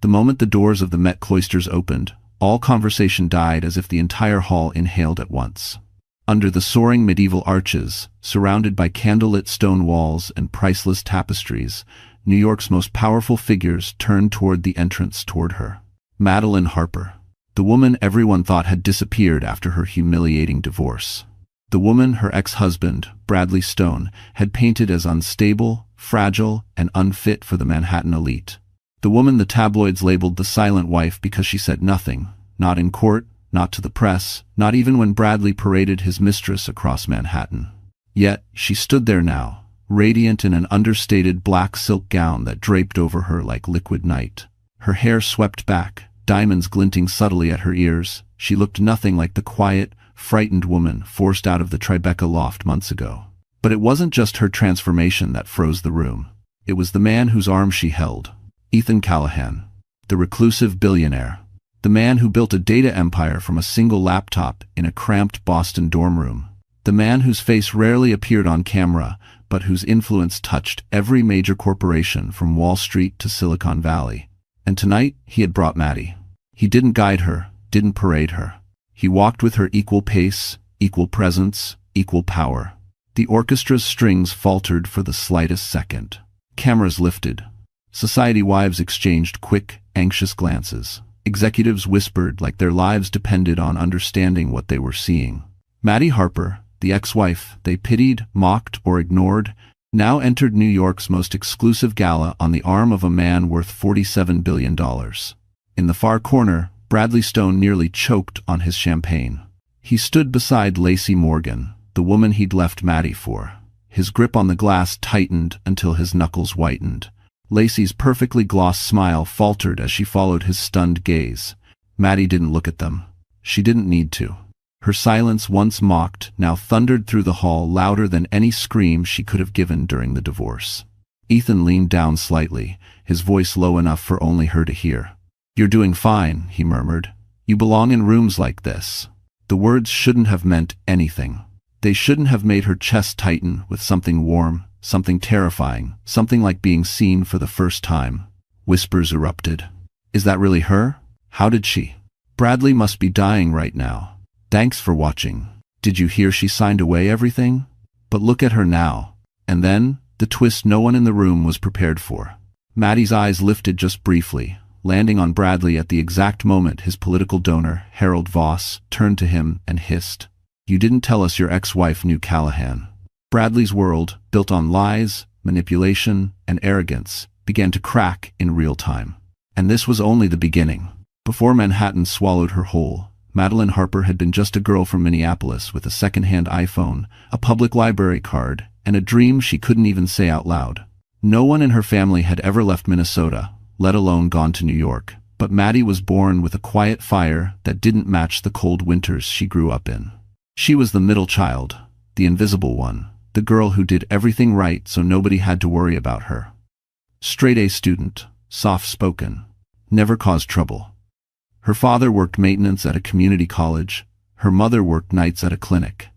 The moment the doors of the Met cloisters opened, all conversation died as if the entire hall inhaled at once. Under the soaring medieval arches, surrounded by candlelit stone walls and priceless tapestries, New York's most powerful figures turned toward the entrance toward her. Madeline Harper. The woman everyone thought had disappeared after her humiliating divorce. The woman her ex-husband, Bradley Stone, had painted as unstable, fragile, and unfit for the Manhattan elite. The woman the tabloids labeled the silent wife because she said nothing, not in court, not to the press, not even when Bradley paraded his mistress across Manhattan. Yet, she stood there now, radiant in an understated black silk gown that draped over her like liquid night. Her hair swept back, diamonds glinting subtly at her ears. She looked nothing like the quiet, frightened woman forced out of the Tribeca loft months ago. But it wasn't just her transformation that froze the room. It was the man whose arm she held. Ethan Callahan. The reclusive billionaire. The man who built a data empire from a single laptop in a cramped Boston dorm room. The man whose face rarely appeared on camera, but whose influence touched every major corporation from Wall Street to Silicon Valley. And tonight, he had brought Maddie. He didn't guide her, didn't parade her. He walked with her equal pace, equal presence, equal power. The orchestra's strings faltered for the slightest second. Cameras lifted. Society wives exchanged quick, anxious glances. Executives whispered like their lives depended on understanding what they were seeing. Maddie Harper, the ex-wife they pitied, mocked, or ignored, now entered New York's most exclusive gala on the arm of a man worth $47 billion. In the far corner, Bradley Stone nearly choked on his champagne. He stood beside Lacey Morgan, the woman he'd left Maddie for. His grip on the glass tightened until his knuckles whitened. Lacey's perfectly glossed smile faltered as she followed his stunned gaze. Maddie didn't look at them. She didn't need to. Her silence, once mocked, now thundered through the hall louder than any scream she could have given during the divorce. Ethan leaned down slightly, his voice low enough for only her to hear. "You're doing fine," he murmured. "You belong in rooms like this." The words shouldn't have meant anything. They shouldn't have made her chest tighten with something warm, something terrifying, something like being seen for the first time. Whispers erupted. "Is that really her? How did she? Bradley must be dying right now. Thanks for watching. Did you hear she signed away everything? But look at her now." And then, the twist no one in the room was prepared for. Maddie's eyes lifted just briefly, landing on Bradley at the exact moment his political donor, Harold Voss, turned to him and hissed, "You didn't tell us your ex-wife knew Callahan." Bradley's world, built on lies, manipulation, and arrogance, began to crack in real time. And this was only the beginning. Before Manhattan swallowed her whole, Madeline Harper had been just a girl from Minneapolis with a second-hand iPhone, a public library card, and a dream she couldn't even say out loud. No one in her family had ever left Minnesota, let alone gone to New York, but Maddie was born with a quiet fire that didn't match the cold winters she grew up in. She was the middle child, the invisible one, the girl who did everything right so nobody had to worry about her. Straight-A student, soft-spoken, never caused trouble. Her father worked maintenance at a community college, her mother worked nights at a clinic.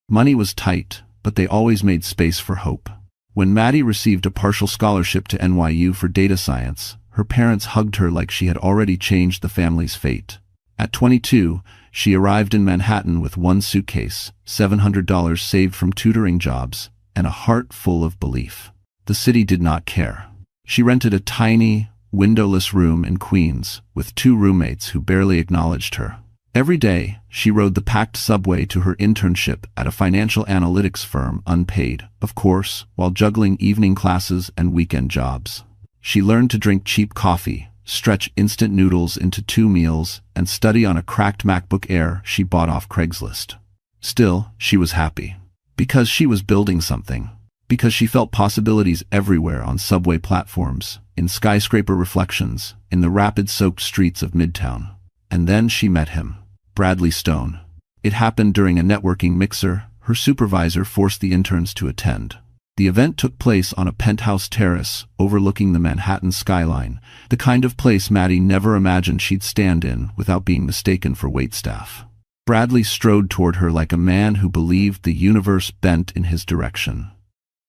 Money was tight, but they always made space for hope. When Maddie received a partial scholarship to NYU for data science, her parents hugged her like she had already changed the family's fate. At 22, she arrived in Manhattan with one suitcase, $700 saved from tutoring jobs, and a heart full of belief. The city did not care. She rented a tiny, windowless room in Queens with 2 roommates who barely acknowledged her. Every day, she rode the packed subway to her internship at a financial analytics firm unpaid, of course, while juggling evening classes and weekend jobs. She learned to drink cheap coffee, stretch instant noodles into 2 meals, and study on a cracked MacBook Air she bought off Craigslist. Still, she was happy. Because she was building something. Because she felt possibilities everywhere on subway platforms, in skyscraper reflections, in the rapid-soaked streets of Midtown. And then she met him, Bradley Stone. It happened during a networking mixer her supervisor forced the interns to attend. The event took place on a penthouse terrace overlooking the Manhattan skyline, the kind of place Maddie never imagined she'd stand in without being mistaken for waitstaff. Bradley strode toward her like a man who believed the universe bent in his direction.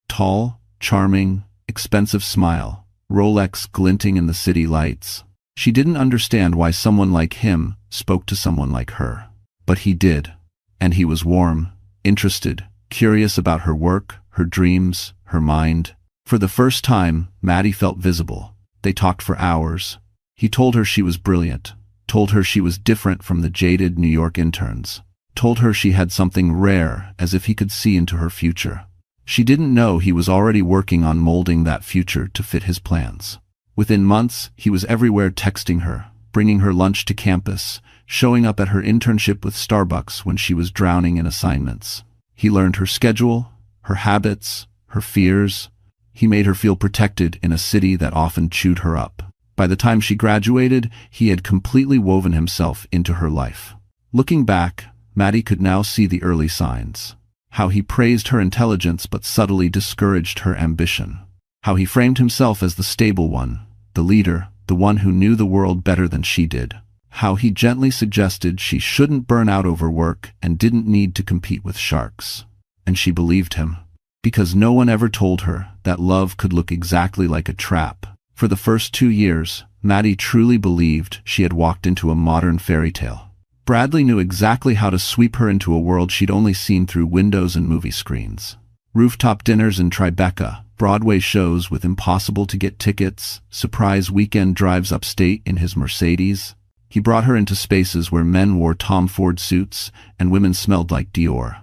Tall, charming, expensive smile, Rolex glinting in the city lights. She didn't understand why someone like him spoke to someone like her. But he did. And he was warm, interested, curious about her work, her dreams, her mind. For the first time, Maddie felt visible. They talked for hours. He told her she was brilliant, told her she was different from the jaded New York interns, told her she had something rare, as if he could see into her future. She didn't know he was already working on molding that future to fit his plans. Within months, he was everywhere texting her, bringing her lunch to campus, showing up at her internship with Starbucks when she was drowning in assignments. He learned her schedule, her habits, her fears. He made her feel protected in a city that often chewed her up. By the time she graduated, he had completely woven himself into her life. Looking back, Maddie could now see the early signs. How he praised her intelligence but subtly discouraged her ambition. How he framed himself as the stable one, the leader, the one who knew the world better than she did. How he gently suggested she shouldn't burn out over work and didn't need to compete with sharks. And she believed him. Because no one ever told her that love could look exactly like a trap. For the first 2 years, Maddie truly believed she had walked into a modern fairy tale. Bradley knew exactly how to sweep her into a world she'd only seen through windows and movie screens. Rooftop dinners in Tribeca, Broadway shows with impossible-to-get tickets, surprise weekend drives upstate in his Mercedes. He brought her into spaces where men wore Tom Ford suits and women smelled like Dior.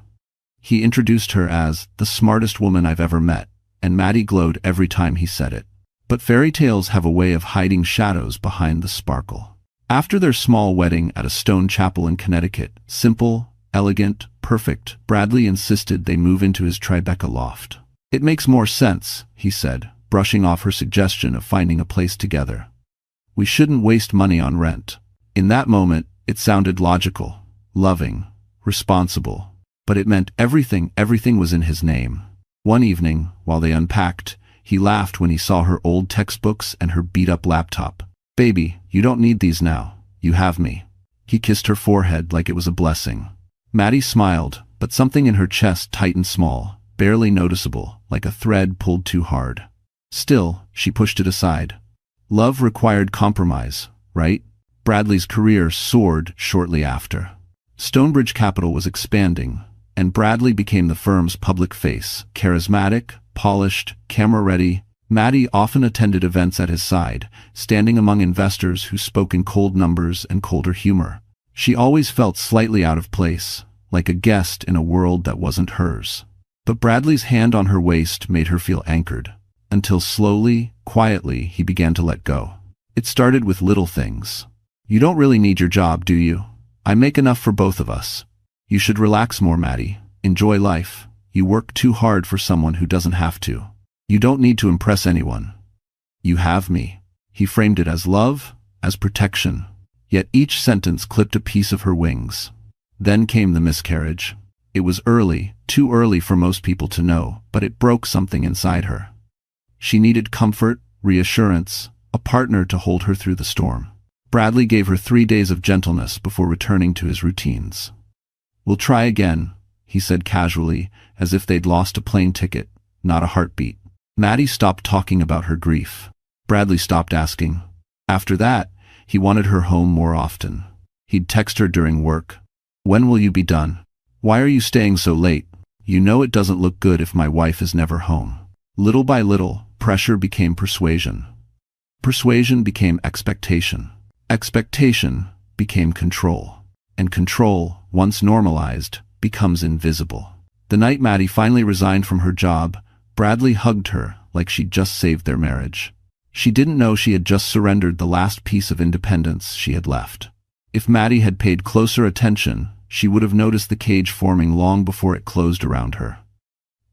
He introduced her as the smartest woman I've ever met, and Maddie glowed every time he said it. But fairy tales have a way of hiding shadows behind the sparkle. After their small wedding at a stone chapel in Connecticut, simple, elegant, perfect, Bradley insisted they move into his Tribeca loft. It makes more sense, he said, brushing off her suggestion of finding a place together. We shouldn't waste money on rent. In that moment, it sounded logical, loving, responsible. But it meant everything was in his name. One evening, while they unpacked, he laughed when he saw her old textbooks and her beat-up laptop. Baby, you don't need these now. You have me. He kissed her forehead like it was a blessing. Maddie smiled, but something in her chest tightened small, barely noticeable, like a thread pulled too hard. Still, she pushed it aside. Love required compromise, right? Bradley's career soared shortly after. Stonebridge Capital was expanding, and Bradley became the firm's public face, charismatic, polished, camera-ready. Maddie often attended events at his side, standing among investors who spoke in cold numbers and colder humor. She always felt slightly out of place, like a guest in a world that wasn't hers. But Bradley's hand on her waist made her feel anchored, until slowly, quietly, he began to let go. It started with little things. You don't really need your job, do you? I make enough for both of us. You should relax more, Maddie. Enjoy life. You work too hard for someone who doesn't have to. You don't need to impress anyone. You have me. He framed it as love, as protection. Yet each sentence clipped a piece of her wings. Then came the miscarriage. It was early, too early for most people to know, but it broke something inside her. She needed comfort, reassurance, a partner to hold her through the storm. Bradley gave her 3 days of gentleness before returning to his routines. We'll try again, he said casually, as if they'd lost a plane ticket, not a heartbeat. Maddie stopped talking about her grief. Bradley stopped asking. After that, he wanted her home more often. He'd text her during work. When will you be done? Why are you staying so late? You know it doesn't look good if my wife is never home. Little by little, pressure became persuasion. Persuasion became expectation. Expectation became control. And control, once normalized, becomes invisible. The night Maddie finally resigned from her job, Bradley hugged her like she'd just saved their marriage. She didn't know she had just surrendered the last piece of independence she had left. If Maddie had paid closer attention, she would have noticed the cage forming long before it closed around her.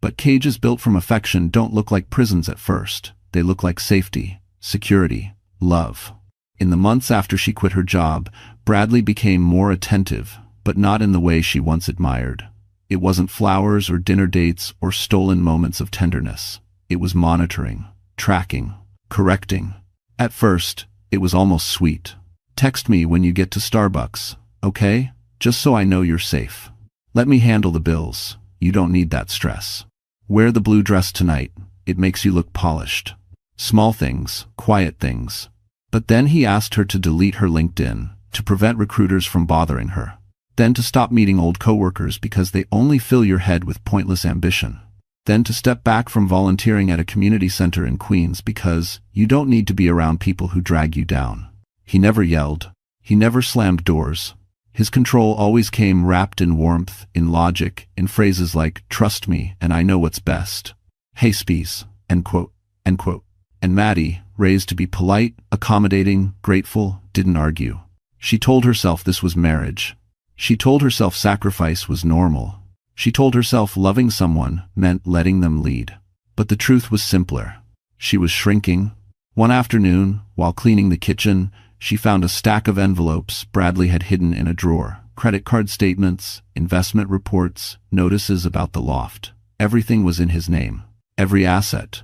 But cages built from affection don't look like prisons at first. They look like safety, security, love. In the months after she quit her job, Bradley became more attentive, but not in the way she once admired. It wasn't flowers or dinner dates or stolen moments of tenderness. It was monitoring, tracking, correcting. At first, it was almost sweet. Text me when you get to Starbucks, okay? Just so I know you're safe. Let me handle the bills. You don't need that stress. Wear the blue dress tonight. It makes you look polished. Small things, quiet things. But then he asked her to delete her LinkedIn, to prevent recruiters from bothering her. Then to stop meeting old coworkers because they only fill your head with pointless ambition. Then to step back from volunteering at a community center in Queens because you don't need to be around people who drag you down. He never yelled. He never slammed doors. His control always came wrapped in warmth, in logic, in phrases like, "Trust me, and I know what's best. Hey, Spies," end quote, end quote. And Maddie, raised to be polite, accommodating, grateful, didn't argue. She told herself this was marriage. She told herself sacrifice was normal. She told herself loving someone meant letting them lead. But the truth was simpler. She was shrinking. One afternoon, while cleaning the kitchen, she found a stack of envelopes Bradley had hidden in a drawer. Credit card statements, investment reports, notices about the loft. Everything was in his name. Every asset.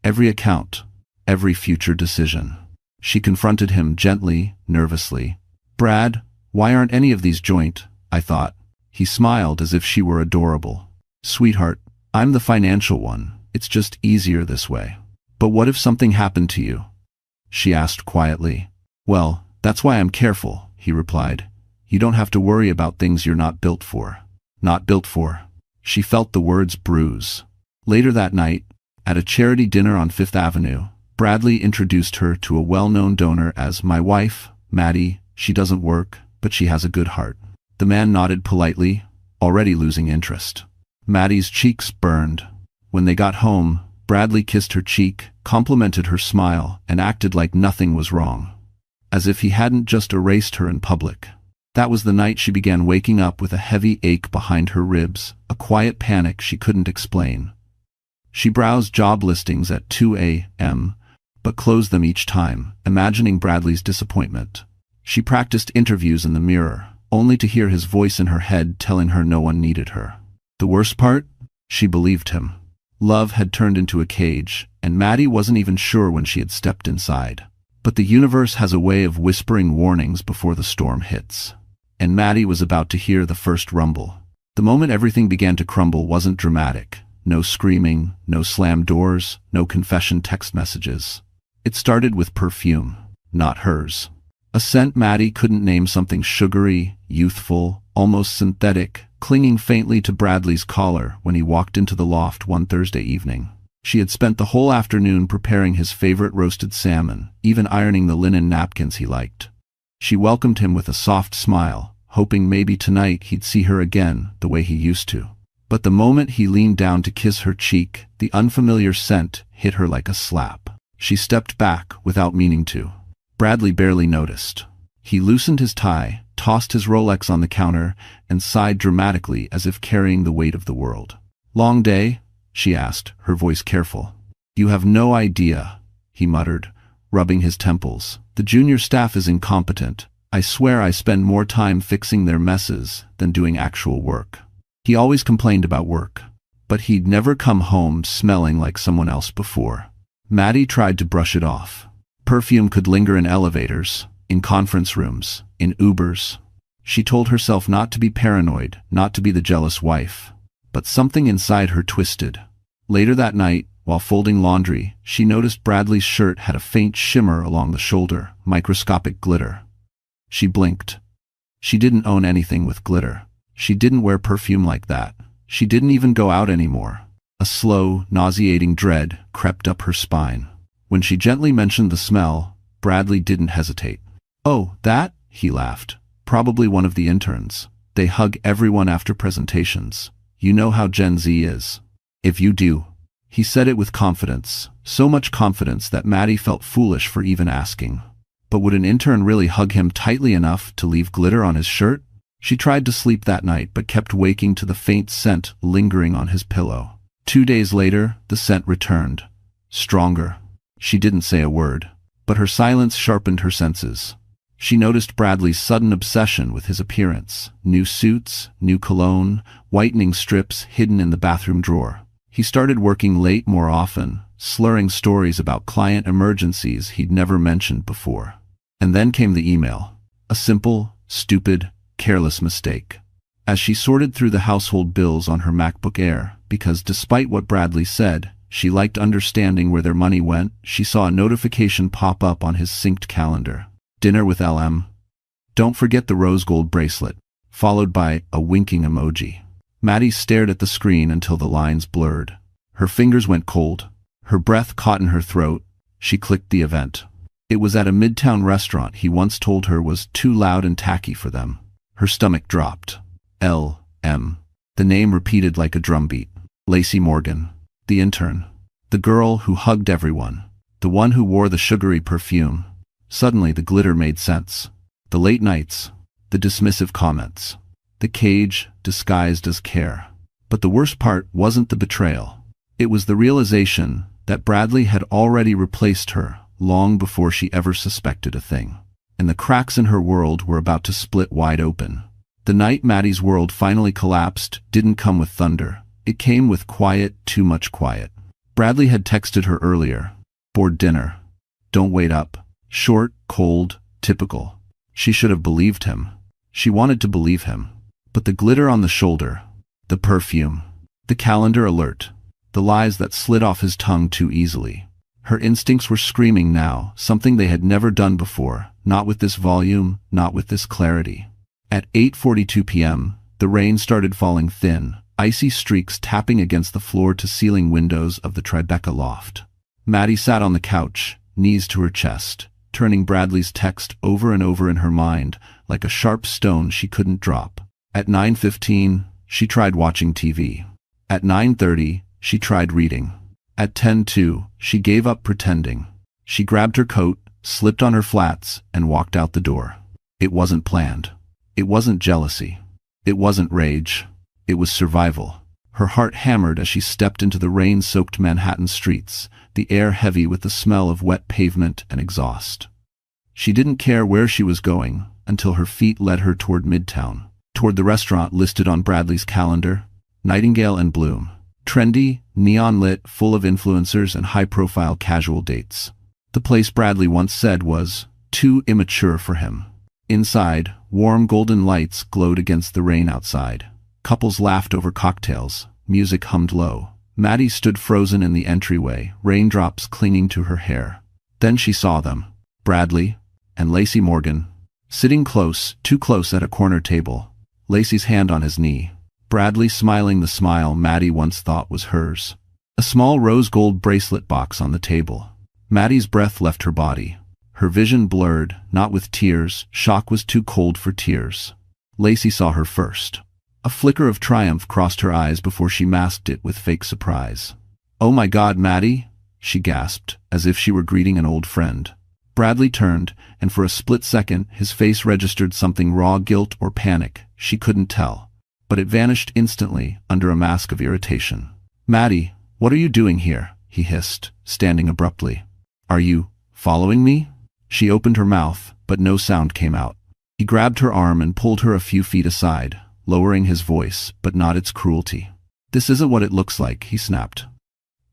Every account. Every future decision. She confronted him gently, nervously. "Brad, why aren't any of these joint?" I thought. He smiled as if she were adorable. "Sweetheart, I'm the financial one. It's just easier this way." "But what if something happened to you?" she asked quietly. "Well, that's why I'm careful," he replied. "You don't have to worry about things you're not built for." Not built for. She felt the words bruise. Later that night, at a charity dinner on Fifth Avenue, Bradley introduced her to a well-known donor as "my wife, Maddie. She doesn't work, but she has a good heart." The man nodded politely, already losing interest. Maddie's cheeks burned. When they got home, Bradley kissed her cheek, complimented her smile, and acted like nothing was wrong. As if he hadn't just erased her in public. That was the night she began waking up with a heavy ache behind her ribs, a quiet panic she couldn't explain. She browsed job listings at 2 a.m., but closed them each time, imagining Bradley's disappointment. She practiced interviews in the mirror, only to hear his voice in her head telling her no one needed her. The worst part? She believed him. Love had turned into a cage, and Maddie wasn't even sure when she had stepped inside. But the universe has a way of whispering warnings before the storm hits. And Maddie was about to hear the first rumble. The moment everything began to crumble wasn't dramatic. No screaming, no slammed doors, no confession text messages. It started with perfume, not hers. A scent Maddie couldn't name, something sugary, youthful, almost synthetic, clinging faintly to Bradley's collar when he walked into the loft one Thursday evening. She had spent the whole afternoon preparing his favorite roasted salmon, even ironing the linen napkins he liked. She welcomed him with a soft smile, hoping maybe tonight he'd see her again the way he used to. But the moment he leaned down to kiss her cheek, the unfamiliar scent hit her like a slap. She stepped back without meaning to. Bradley barely noticed. He loosened his tie, tossed his Rolex on the counter, and sighed dramatically as if carrying the weight of the world. "Long day?" she asked, her voice careful. "You have no idea," he muttered, rubbing his temples. "The junior staff is incompetent. I swear I spend more time fixing their messes than doing actual work." He always complained about work, but he'd never come home smelling like someone else before. Maddie tried to brush it off. Perfume could linger in elevators, in conference rooms, in Ubers. She told herself not to be paranoid, not to be the jealous wife. But something inside her twisted. Later that night, while folding laundry, she noticed Bradley's shirt had a faint shimmer along the shoulder, microscopic glitter. She blinked. She didn't own anything with glitter. She didn't wear perfume like that. She didn't even go out anymore. A slow, nauseating dread crept up her spine. When she gently mentioned the smell, Bradley didn't hesitate. "Oh, that?" he laughed. "Probably one of the interns. They hug everyone after presentations. You know how Gen Z is." "If you do." He said it with confidence, so much confidence that Maddie felt foolish for even asking. But would an intern really hug him tightly enough to leave glitter on his shirt? She tried to sleep that night but kept waking to the faint scent lingering on his pillow. 2 days later, the scent returned. Stronger. She didn't say a word, but her silence sharpened her senses. She noticed Bradley's sudden obsession with his appearance. New suits, new cologne, whitening strips hidden in the bathroom drawer. He started working late more often, slurring stories about client emergencies he'd never mentioned before. And then came the email. A simple, stupid, careless mistake. As she sorted through the household bills on her MacBook Air, because despite what Bradley said, She liked understanding where their money went. She saw a notification pop up on his synced calendar. Dinner with LM. Don't forget the rose gold bracelet, followed by a winking emoji. Maddie stared at the screen until the lines blurred. Her fingers went cold. Her breath caught in her throat. She clicked the event. It was at a midtown restaurant he once told her was too loud and tacky for them. Her stomach dropped. L.M. The name repeated like a drumbeat. Lacey Morgan. The intern. The girl who hugged everyone. The one who wore the sugary perfume. Suddenly the glitter made sense. The late nights. The dismissive comments. The cage disguised as care. But the worst part wasn't the betrayal. It was the realization that Bradley had already replaced her long before she ever suspected a thing. And the cracks in her world were about to split wide open. The night Maddie's world finally collapsed didn't come with thunder. It came with quiet, too much quiet. Bradley had texted her earlier. Bored dinner. Don't wait up. Short, cold, typical. She should have believed him. She wanted to believe him. But the glitter on the shoulder, the perfume, the calendar alert, the lies that slid off his tongue too easily. Her instincts were screaming now, something they had never done before, not with this volume, not with this clarity. At 8:42 p.m., the rain started falling thin, icy streaks tapping against the floor-to-ceiling windows of the Tribeca loft. Maddie sat on the couch, knees to her chest, turning Bradley's text over and over in her mind like a sharp stone she couldn't drop. At 9:15, she tried watching TV. At 9:30, she tried reading. At 10:02, she gave up pretending. She grabbed her coat, slipped on her flats, and walked out the door. It wasn't planned. It wasn't jealousy. It wasn't rage. It was survival. Her heart hammered as she stepped into the rain-soaked Manhattan streets, the air heavy with the smell of wet pavement and exhaust. She didn't care where she was going until her feet led her toward Midtown, toward the restaurant listed on Bradley's calendar, Nightingale and Bloom. Trendy, neon-lit, full of influencers and high-profile casual dates. The place Bradley once said was too immature for him. Inside, warm golden lights glowed against the rain outside. Couples laughed over cocktails. Music hummed low. Maddie stood frozen in the entryway, raindrops clinging to her hair. Then she saw them. Bradley and Lacey Morgan, sitting close, too close at a corner table. Lacey's hand on his knee. Bradley smiling the smile Maddie once thought was hers. A small rose gold bracelet box on the table. Maddie's breath left her body. Her vision blurred, not with tears. Shock was too cold for tears. Lacey saw her first. A flicker of triumph crossed her eyes before she masked it with fake surprise. "Oh my God, Maddie," she gasped, as if she were greeting an old friend. Bradley turned, and for a split second his face registered something raw, guilt or panic. She couldn't tell. But it vanished instantly under a mask of irritation. "Maddie, what are you doing here?" he hissed, standing abruptly. "Are you following me?" She opened her mouth, but no sound came out. He grabbed her arm and pulled her a few feet aside, lowering his voice, but not its cruelty. "This isn't what it looks like," he snapped.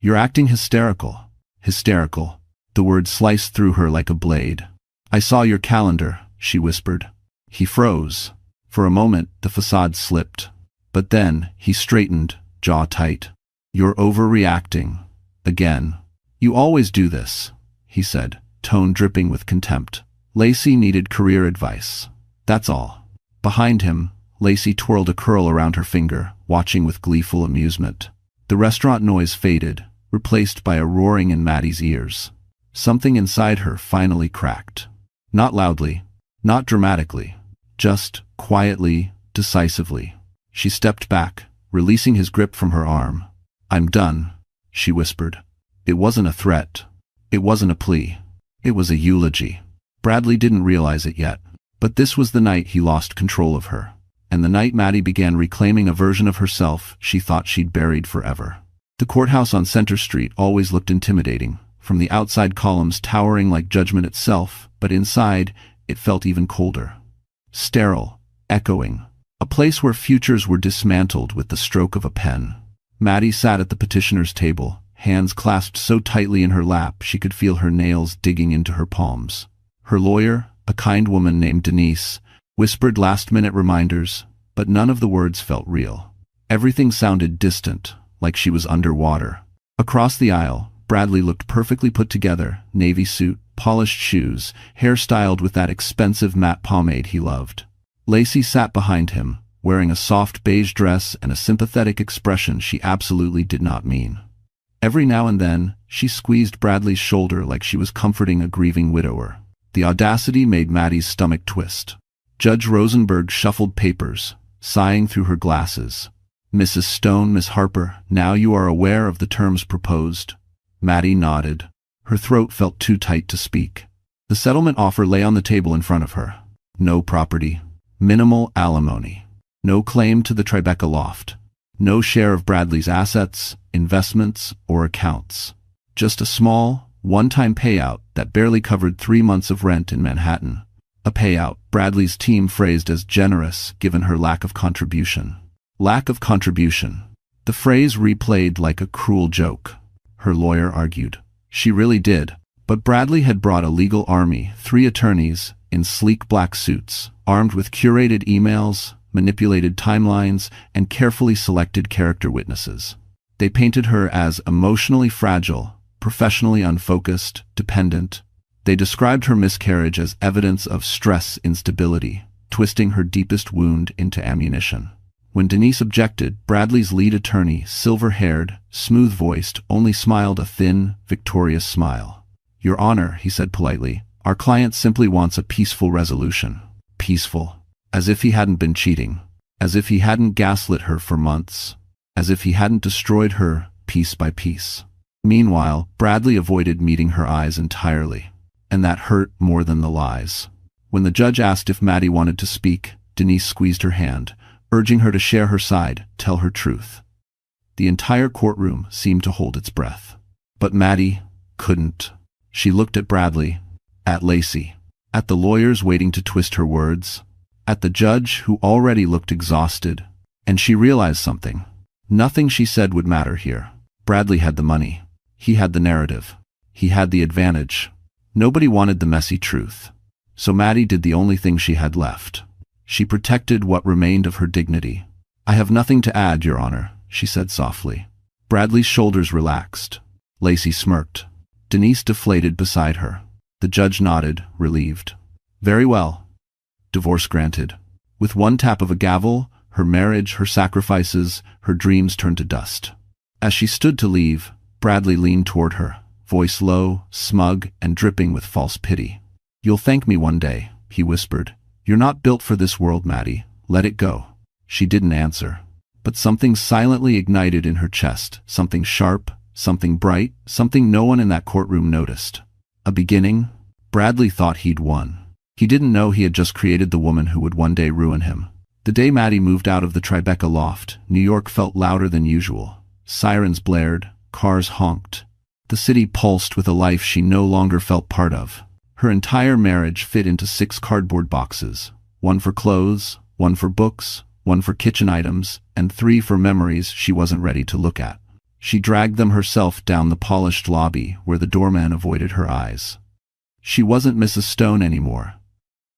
"You're acting hysterical." Hysterical. The word sliced through her like a blade. "I saw your calendar," she whispered. He froze. For a moment, the facade slipped. But then, he straightened, jaw tight. "You're overreacting. Again. You always do this," he said, tone dripping with contempt. Lacey needed career advice. That's all. Behind him, Lacey twirled a curl around her finger, watching with gleeful amusement. The restaurant noise faded, replaced by a roaring in Maddie's ears. Something inside her finally cracked. Not loudly, not dramatically, just quietly, decisively. She stepped back, releasing his grip from her arm. "I'm done," she whispered. It wasn't a threat. It wasn't a plea. It was a eulogy. Bradley didn't realize it yet, but this was the night he lost control of her, and the night Maddie began reclaiming a version of herself she thought she'd buried forever. The courthouse on Center Street always looked intimidating, from the outside columns towering like judgment itself, but inside, it felt even colder. Sterile, echoing, a place where futures were dismantled with the stroke of a pen. Maddie sat at the petitioner's table, hands clasped so tightly in her lap she could feel her nails digging into her palms. Her lawyer, a kind woman named Denise, whispered last-minute reminders, but none of the words felt real. Everything sounded distant, like she was underwater. A Across the aisle, Bradley looked perfectly put together, navy suit, polished shoes, hair styled with that expensive matte pomade he loved. Lacey sat behind him, wearing a soft beige dress and a sympathetic expression she absolutely did not mean. Every now and then, she squeezed Bradley's shoulder like she was comforting a grieving widower. The audacity made Maddie's stomach twist. Judge Rosenberg shuffled papers, sighing through her glasses. "Mrs. Stone, Miss Harper, now you are aware of the terms proposed." Maddie nodded. Her throat felt too tight to speak. The settlement offer lay on the table in front of her. No property. Minimal alimony. No claim to the Tribeca loft. No share of Bradley's assets, investments, or accounts. Just a small, one-time payout that barely covered 3 months of rent in Manhattan. A payout Bradley's team phrased as generous given her lack of contribution. Lack of contribution. The phrase replayed like a cruel joke. Her lawyer argued. She really did. But Bradley had brought a legal army, 3 attorneys, in sleek black suits, armed with curated emails, manipulated timelines, and carefully selected character witnesses. They painted her as emotionally fragile, professionally unfocused, dependent. They described her miscarriage as evidence of stress instability, twisting her deepest wound into ammunition. When Denise objected, Bradley's lead attorney, silver-haired, smooth-voiced, only smiled a thin, victorious smile. "Your Honor," he said politely, "our client simply wants a peaceful resolution." Peaceful. As if he hadn't been cheating. As if he hadn't gaslit her for months. As if he hadn't destroyed her, piece by piece. Meanwhile, Bradley avoided meeting her eyes entirely. And that hurt more than the lies. When the judge asked if Maddie wanted to speak, Denise squeezed her hand, urging her to share her side, tell her truth. The entire courtroom seemed to hold its breath. But Maddie couldn't. She looked at Bradley, at Lacey, at the lawyers waiting to twist her words, at the judge who already looked exhausted, and she realized something. Nothing she said would matter here. Bradley had the money. He had the narrative. He had the advantage. Nobody wanted the messy truth. So Maddie did the only thing she had left. She protected what remained of her dignity. "I have nothing to add, Your Honor," she said softly. Bradley's shoulders relaxed. Lacey smirked. Denise deflated beside her. The judge nodded, relieved. "Very well. Divorce granted." With one tap of a gavel, her marriage, her sacrifices, her dreams turned to dust. As she stood to leave, Bradley leaned toward her, voice low, smug, and dripping with false pity. "You'll thank me one day," he whispered. "You're not built for this world, Maddie. Let it go." She didn't answer. But something silently ignited in her chest, something sharp, something bright, something no one in that courtroom noticed. A beginning? Bradley thought he'd won. He didn't know he had just created the woman who would one day ruin him. The day Maddie moved out of the Tribeca loft, New York felt louder than usual. Sirens blared, cars honked. The city pulsed with a life she no longer felt part of. Her entire marriage fit into 6 cardboard boxes, 1 for clothes, 1 for books, 1 for kitchen items, and 3 for memories she wasn't ready to look at. She dragged them herself down the polished lobby where the doorman avoided her eyes. She wasn't Mrs. Stone anymore.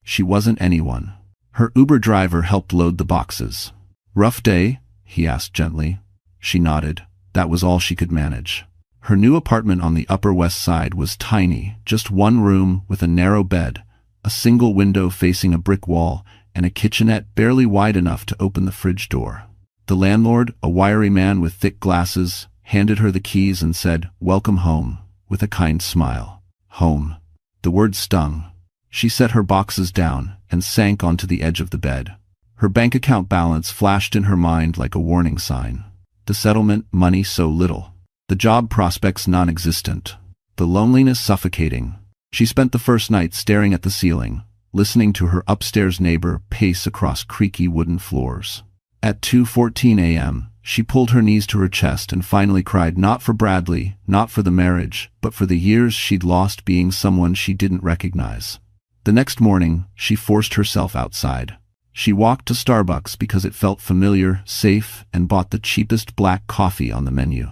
She wasn't anyone. Her Uber driver helped load the boxes. "Rough day?" he asked gently. She nodded. That was all she could manage. Her new apartment on the Upper West Side was tiny, just 1 room with a narrow bed, a single window facing a brick wall, and a kitchenette barely wide enough to open the fridge door. The landlord, a wiry man with thick glasses, handed her the keys and said, "Welcome home," with a kind smile. Home. The word stung. She set her boxes down and sank onto the edge of the bed. Her bank account balance flashed in her mind like a warning sign. The settlement, money so little. The job prospects non-existent. The loneliness suffocating. She spent the first night staring at the ceiling, listening to her upstairs neighbor pace across creaky wooden floors. At 2:14 a.m., she pulled her knees to her chest and finally cried, not for Bradley, not for the marriage, but for the years she'd lost being someone she didn't recognize. The next morning, she forced herself outside. She walked to Starbucks because it felt familiar, safe, and bought the cheapest black coffee on the menu.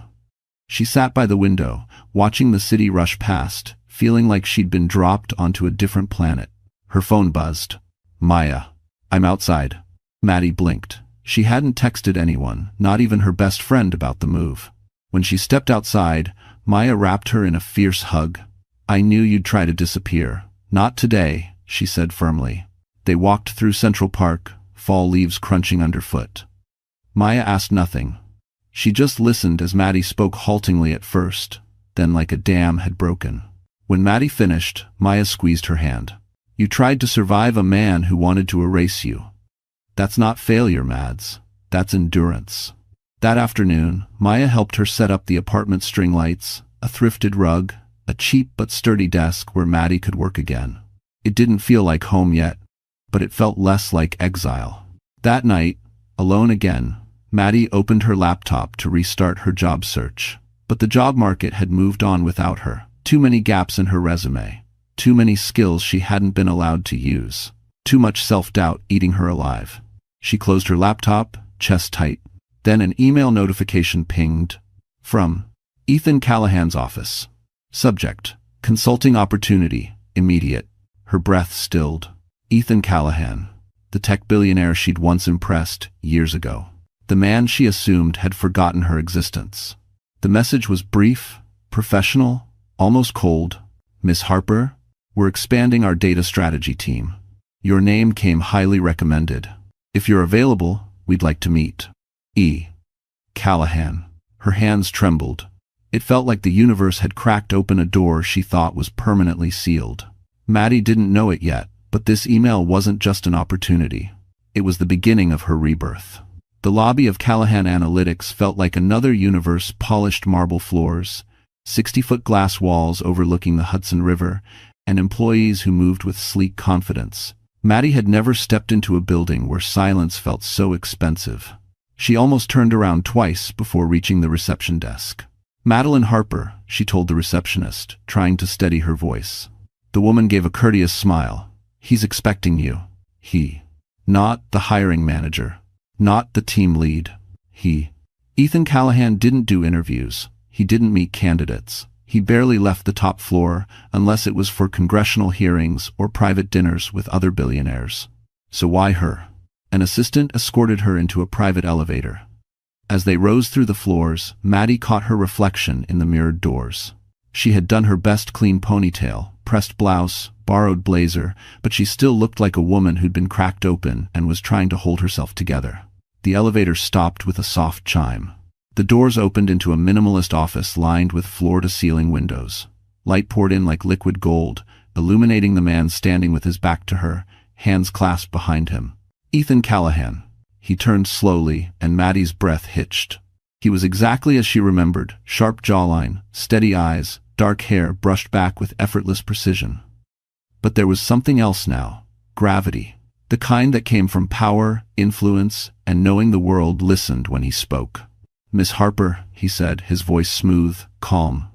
She sat by the window, watching the city rush past, feeling like she'd been dropped onto a different planet. Her phone buzzed. "Maya. I'm outside." Maddie blinked. She hadn't texted anyone, not even her best friend, about the move. When she stepped outside, Maya wrapped her in a fierce hug. "I knew you'd try to disappear. Not today," she said firmly. They walked through Central Park, fall leaves crunching underfoot. Maya asked nothing. She just listened as Maddie spoke haltingly at first, then like a dam had broken. When Maddie finished, Maya squeezed her hand. "You tried to survive a man who wanted to erase you. That's not failure, Mads. That's endurance." That afternoon, Maya helped her set up the apartment string lights, a thrifted rug, a cheap but sturdy desk where Maddie could work again. It didn't feel like home yet, but it felt less like exile. That night, alone again, Maddie opened her laptop to restart her job search. But the job market had moved on without her. Too many gaps in her resume. Too many skills she hadn't been allowed to use. Too much self-doubt eating her alive. She closed her laptop, chest tight. Then an email notification pinged. From Ethan Callahan's office. Subject: Consulting opportunity, immediate. Her breath stilled. Ethan Callahan. The tech billionaire she'd once impressed years ago. The man she assumed had forgotten her existence. The message was brief, professional, almost cold. "Miss Harper, we're expanding our data strategy team. Your name came highly recommended. If you're available, we'd like to meet. E. Callahan." Her hands trembled. It felt like the universe had cracked open a door she thought was permanently sealed. Maddie didn't know it yet, but this email wasn't just an opportunity. It was the beginning of her rebirth. The lobby of Callahan Analytics felt like another universe: polished marble floors, 60-foot glass walls overlooking the Hudson River, and employees who moved with sleek confidence. Maddie had never stepped into a building where silence felt so expensive. She almost turned around twice before reaching the reception desk. "Madeline Harper," she told the receptionist, trying to steady her voice. The woman gave a courteous smile. "He's expecting you." He. Not the hiring manager. Not the team lead. He. Ethan Callahan didn't do interviews. He didn't meet candidates. He barely left the top floor unless it was for congressional hearings or private dinners with other billionaires. So why her? An assistant escorted her into a private elevator. As they rose through the floors, Maddie caught her reflection in the mirrored doors. She had done her best: clean ponytail, pressed blouse, borrowed blazer, but she still looked like a woman who'd been cracked open and was trying to hold herself together. The elevator stopped with a soft chime. The doors opened into a minimalist office lined with floor-to-ceiling windows. Light poured in like liquid gold, illuminating the man standing with his back to her, hands clasped behind him. Ethan Callahan. He turned slowly, and Maddie's breath hitched. He was exactly as she remembered: sharp jawline, steady eyes, dark hair brushed back with effortless precision. But there was something else now: gravity. The kind that came from power, influence, and knowing the world listened when he spoke. "Miss Harper," he said, his voice smooth, calm.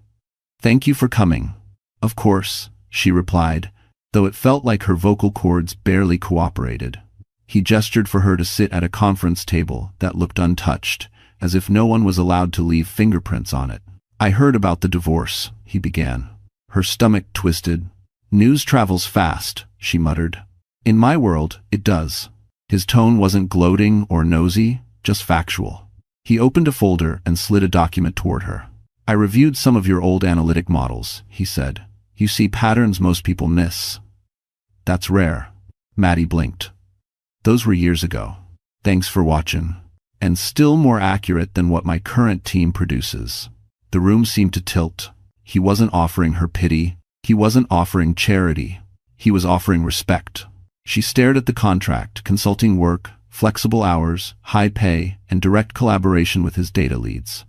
"Thank you for coming." "Of course," she replied, though it felt like her vocal cords barely cooperated. He gestured for her to sit at a conference table that looked untouched, as if no one was allowed to leave fingerprints on it. "I heard about the divorce," he began. Her stomach twisted. "News travels fast," she muttered. "In my world, it does." His tone wasn't gloating or nosy, just factual. He opened a folder and slid a document toward her. "I reviewed some of your old analytic models," he said. "You see patterns most people miss." "That's rare." Maddie blinked. "Those were years ago. Thanks for watching." "And still more accurate than what my current team produces." The room seemed to tilt. He wasn't offering her pity. He wasn't offering charity. He was offering respect. She stared at the contract: consulting work, flexible hours, high pay, and direct collaboration with his data leads.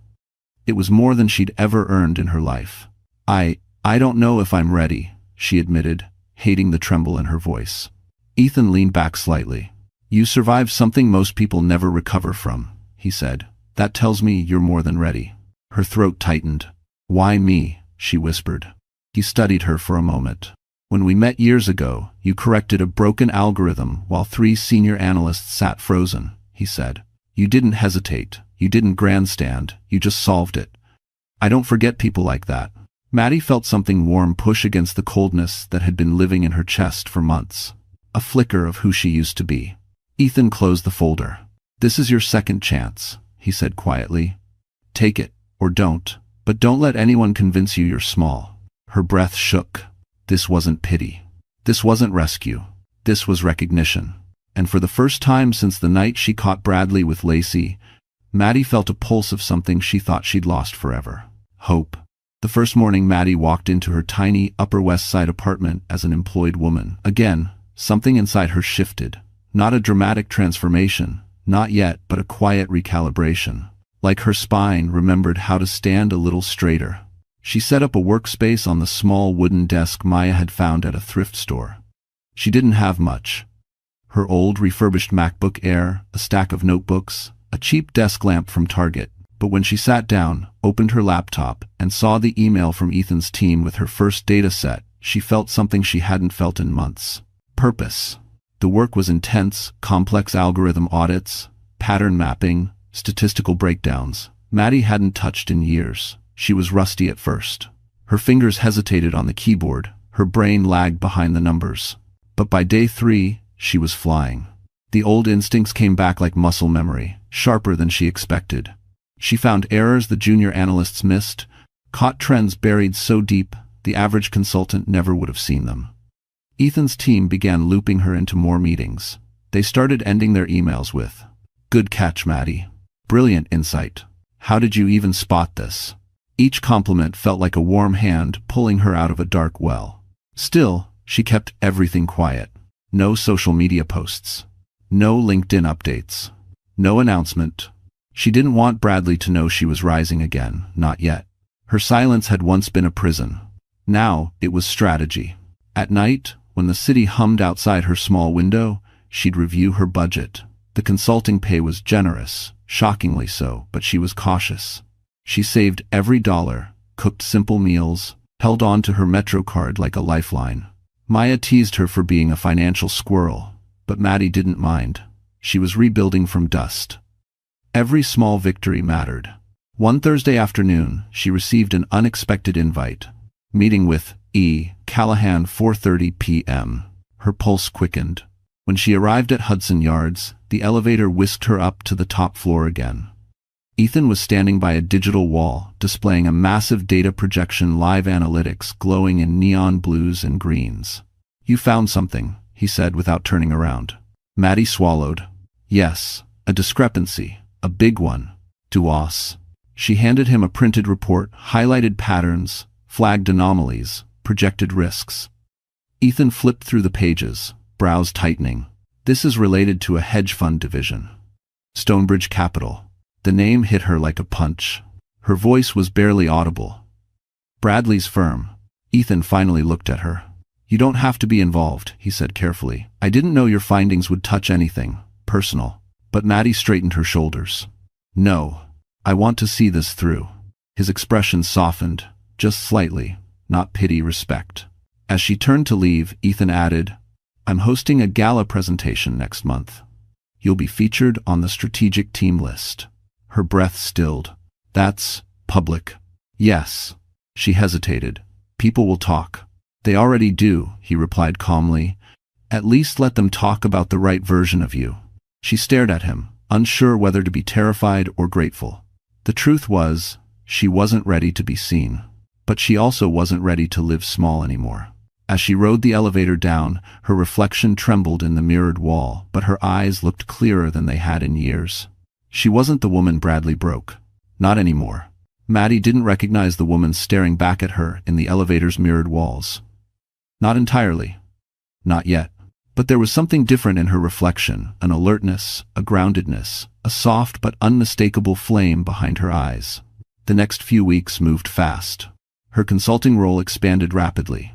It was more than she'd ever earned in her life. I don't know if I'm ready," she admitted, hating the tremble in her voice. Ethan leaned back slightly. "You survived something most people never recover from," he said. "That tells me you're more than ready." Her throat tightened. "Why me?" she whispered. He studied her for a moment. "When we met years ago, you corrected a broken algorithm while 3 senior analysts sat frozen," he said. "You didn't hesitate. You didn't grandstand. You just solved it. I don't forget people like that." Maddie felt something warm push against the coldness that had been living in her chest for months. A flicker of who she used to be. Ethan closed the folder. "This is your second chance," he said quietly. "Take it, or don't, but don't let anyone convince you you're small. Her breath shook. This wasn't pity. This wasn't rescue. This was recognition. And for the first time since the night she caught Bradley with Lacey, Maddie felt a pulse of something she thought she'd lost forever. Hope. The first morning Maddie walked into her tiny Upper West Side apartment as an employed woman. Again, something inside her shifted. Not a dramatic transformation, not yet, but a quiet recalibration. Like her spine remembered how to stand a little straighter. She set up a workspace on the small wooden desk Maya had found at a thrift store. She didn't have much. Her old refurbished MacBook Air, a stack of notebooks, a cheap desk lamp from Target. But when she sat down, opened her laptop, and saw the email from Ethan's team with her first data set, she felt something she hadn't felt in months. Purpose. The work was intense, complex algorithm audits, pattern mapping, statistical breakdowns. Maddie hadn't touched in years. She was rusty at first. Her fingers hesitated on the keyboard, her brain lagged behind the numbers. But by day 3, she was flying. The old instincts came back like muscle memory, sharper than she expected. She found errors the junior analysts missed, caught trends buried so deep the average consultant never would have seen them. Ethan's team began looping her into more meetings. They started ending their emails with, "Good catch, Maddie. Brilliant insight. How did you even spot this?" Each compliment felt like a warm hand pulling her out of a dark well. Still, she kept everything quiet. No social media posts. No LinkedIn updates. No announcement. She didn't want Bradley to know she was rising again, not yet. Her silence had once been a prison. Now, it was strategy. At night, when the city hummed outside her small window, she'd review her budget. The consulting pay was generous, shockingly so, but she was cautious. She saved every dollar, cooked simple meals, held on to her Metro card like a lifeline. Maya teased her for being a financial squirrel, but Maddie didn't mind. She was rebuilding from dust. Every small victory mattered. One Thursday afternoon, she received an unexpected invite. Meeting with E. Callahan, 4:30 p.m. Her pulse quickened. When she arrived at Hudson Yards, the elevator whisked her up to the top floor again. Ethan was standing by a digital wall, displaying a massive data projection live analytics glowing in neon blues and greens. "You found something," he said without turning around. Maddie swallowed. "Yes, a discrepancy. A big one. Duos." She handed him a printed report, highlighted patterns, flagged anomalies, projected risks. Ethan flipped through the pages, brows tightening. "This is related to a hedge fund division. Stonebridge Capital." The name hit her like a punch. Her voice was barely audible. "Bradley's firm." Ethan finally looked at her. "You don't have to be involved," he said carefully. "I didn't know your findings would touch anything personal." But Maddie straightened her shoulders. "No, I want to see this through." His expression softened, just slightly, not pity, respect. As she turned to leave, Ethan added, "I'm hosting a gala presentation next month. You'll be featured on the strategic team list." Her breath stilled. "That's public." "Yes." She hesitated. "People will talk." "They already do," he replied calmly. "At least let them talk about the right version of you." She stared at him, unsure whether to be terrified or grateful. The truth was, she wasn't ready to be seen. But she also wasn't ready to live small anymore. As she rode the elevator down, her reflection trembled in the mirrored wall, but her eyes looked clearer than they had in years. She wasn't the woman Bradley broke. Not anymore. Maddie didn't recognize the woman staring back at her in the elevator's mirrored walls. Not entirely. Not yet. But there was something different in her reflection, an alertness, a groundedness, a soft but unmistakable flame behind her eyes. The next few weeks moved fast. Her consulting role expanded rapidly.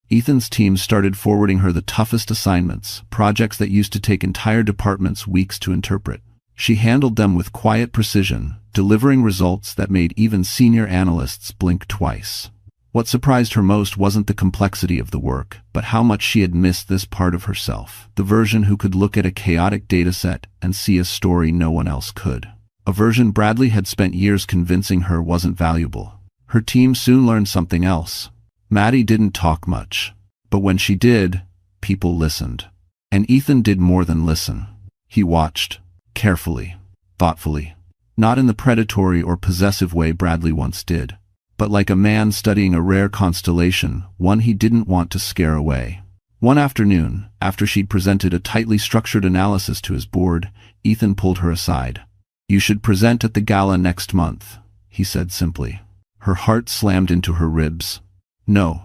Ethan's team started forwarding her the toughest assignments, projects that used to take entire departments weeks to interpret. She handled them with quiet precision, delivering results that made even senior analysts blink twice. What surprised her most wasn't the complexity of the work, but how much she had missed this part of herself, the version who could look at a chaotic dataset and see a story no one else could. A version Bradley had spent years convincing her wasn't valuable. Her team soon learned something else. Maddie didn't talk much, but when she did, people listened. And Ethan did more than listen. He watched, carefully, thoughtfully. Not in the predatory or possessive way Bradley once did, but like a man studying a rare constellation, one he didn't want to scare away. One afternoon, after she'd presented a tightly structured analysis to his board, Ethan pulled her aside. "You should present at the gala next month," he said simply. Her heart slammed into her ribs. No,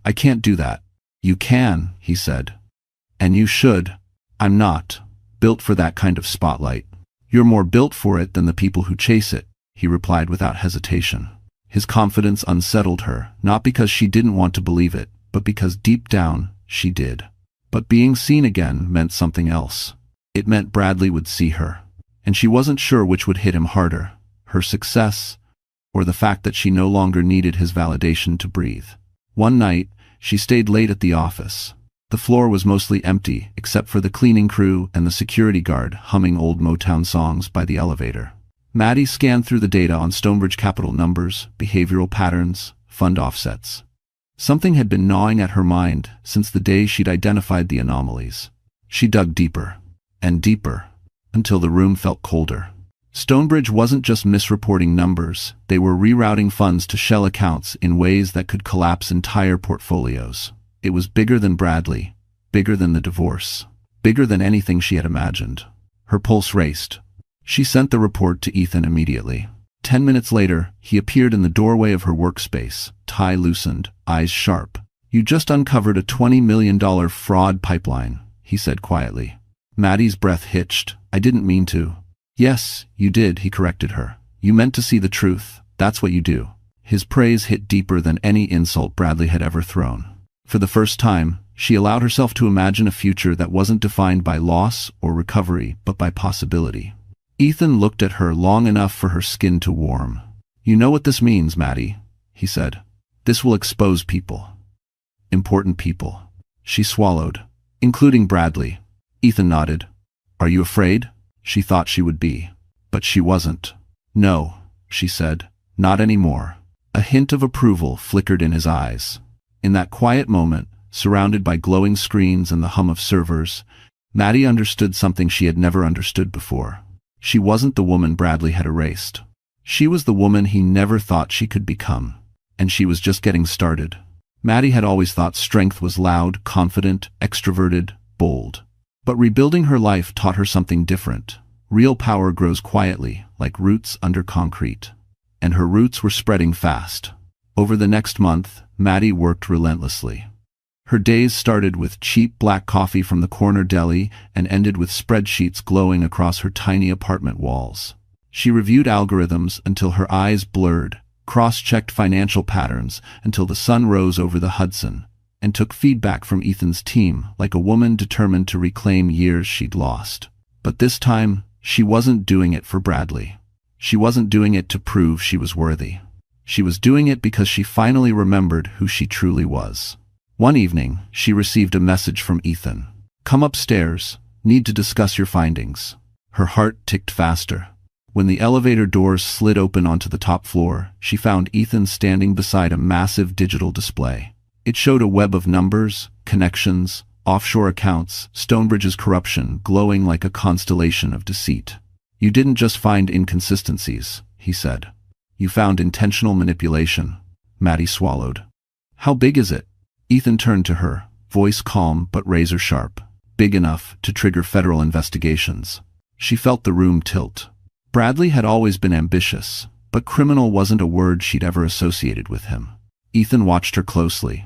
I can't do that." "You can," he said. "And you should." "I'm not built for that kind of spotlight." "You're more built for it than the people who chase it," he replied without hesitation. His confidence unsettled her, not because she didn't want to believe it, but because deep down, she did. But being seen again meant something else. It meant Bradley would see her. And she wasn't sure which would hit him harder, her success, or the fact that she no longer needed his validation to breathe. One night, she stayed late at the office. The floor was mostly empty, except for the cleaning crew and the security guard humming old Motown songs by the elevator. Maddie scanned through the data on Stonebridge Capital numbers, behavioral patterns, fund offsets. Something had been gnawing at her mind since the day she'd identified the anomalies. She dug deeper and deeper until the room felt colder. Stonebridge wasn't just misreporting numbers, they were rerouting funds to shell accounts in ways that could collapse entire portfolios. It was bigger than Bradley, bigger than the divorce, bigger than anything she had imagined. Her pulse raced. She sent the report to Ethan immediately. 10 minutes later, he appeared in the doorway of her workspace, tie loosened, eyes sharp. "You just uncovered a $20 million fraud pipeline," he said quietly. Maddie's breath hitched. "I didn't mean to." "Yes, you did," he corrected her. "You meant to see the truth. That's what you do." His praise hit deeper than any insult Bradley had ever thrown. For the first time, she allowed herself to imagine a future that wasn't defined by loss or recovery, but by possibility. Ethan looked at her long enough for her skin to warm. "You know what this means, Maddie," he said. "This will expose people. Important people." She swallowed. "Including Bradley." Ethan nodded. "Are you afraid?" She thought she would be. But she wasn't. "No," she said. "Not anymore." A hint of approval flickered in his eyes. In that quiet moment, surrounded by glowing screens and the hum of servers, Maddie understood something she had never understood before. She wasn't the woman Bradley had erased. She was the woman he never thought she could become. And she was just getting started. Maddie had always thought strength was loud, confident, extroverted, bold. But rebuilding her life taught her something different. Real power grows quietly, like roots under concrete. And her roots were spreading fast. Over the next month, Maddie worked relentlessly. Her days started with cheap black coffee from the corner deli and ended with spreadsheets glowing across her tiny apartment walls. She reviewed algorithms until her eyes blurred, cross-checked financial patterns until the sun rose over the Hudson, and took feedback from Ethan's team like a woman determined to reclaim years she'd lost. But this time, she wasn't doing it for Bradley. She wasn't doing it to prove she was worthy. She was doing it because she finally remembered who she truly was. One evening, she received a message from Ethan. "Come upstairs. Need to discuss your findings." Her heart ticked faster. When the elevator doors slid open onto the top floor, she found Ethan standing beside a massive digital display. It showed a web of numbers, connections, offshore accounts, Stonebridge's corruption glowing like a constellation of deceit. "You didn't just find inconsistencies," he said. "You found intentional manipulation." Maddie swallowed. "How big is it?" Ethan turned to her, voice calm but razor sharp. "Big enough to trigger federal investigations." She felt the room tilt. Bradley had always been ambitious, but criminal wasn't a word she'd ever associated with him. Ethan watched her closely.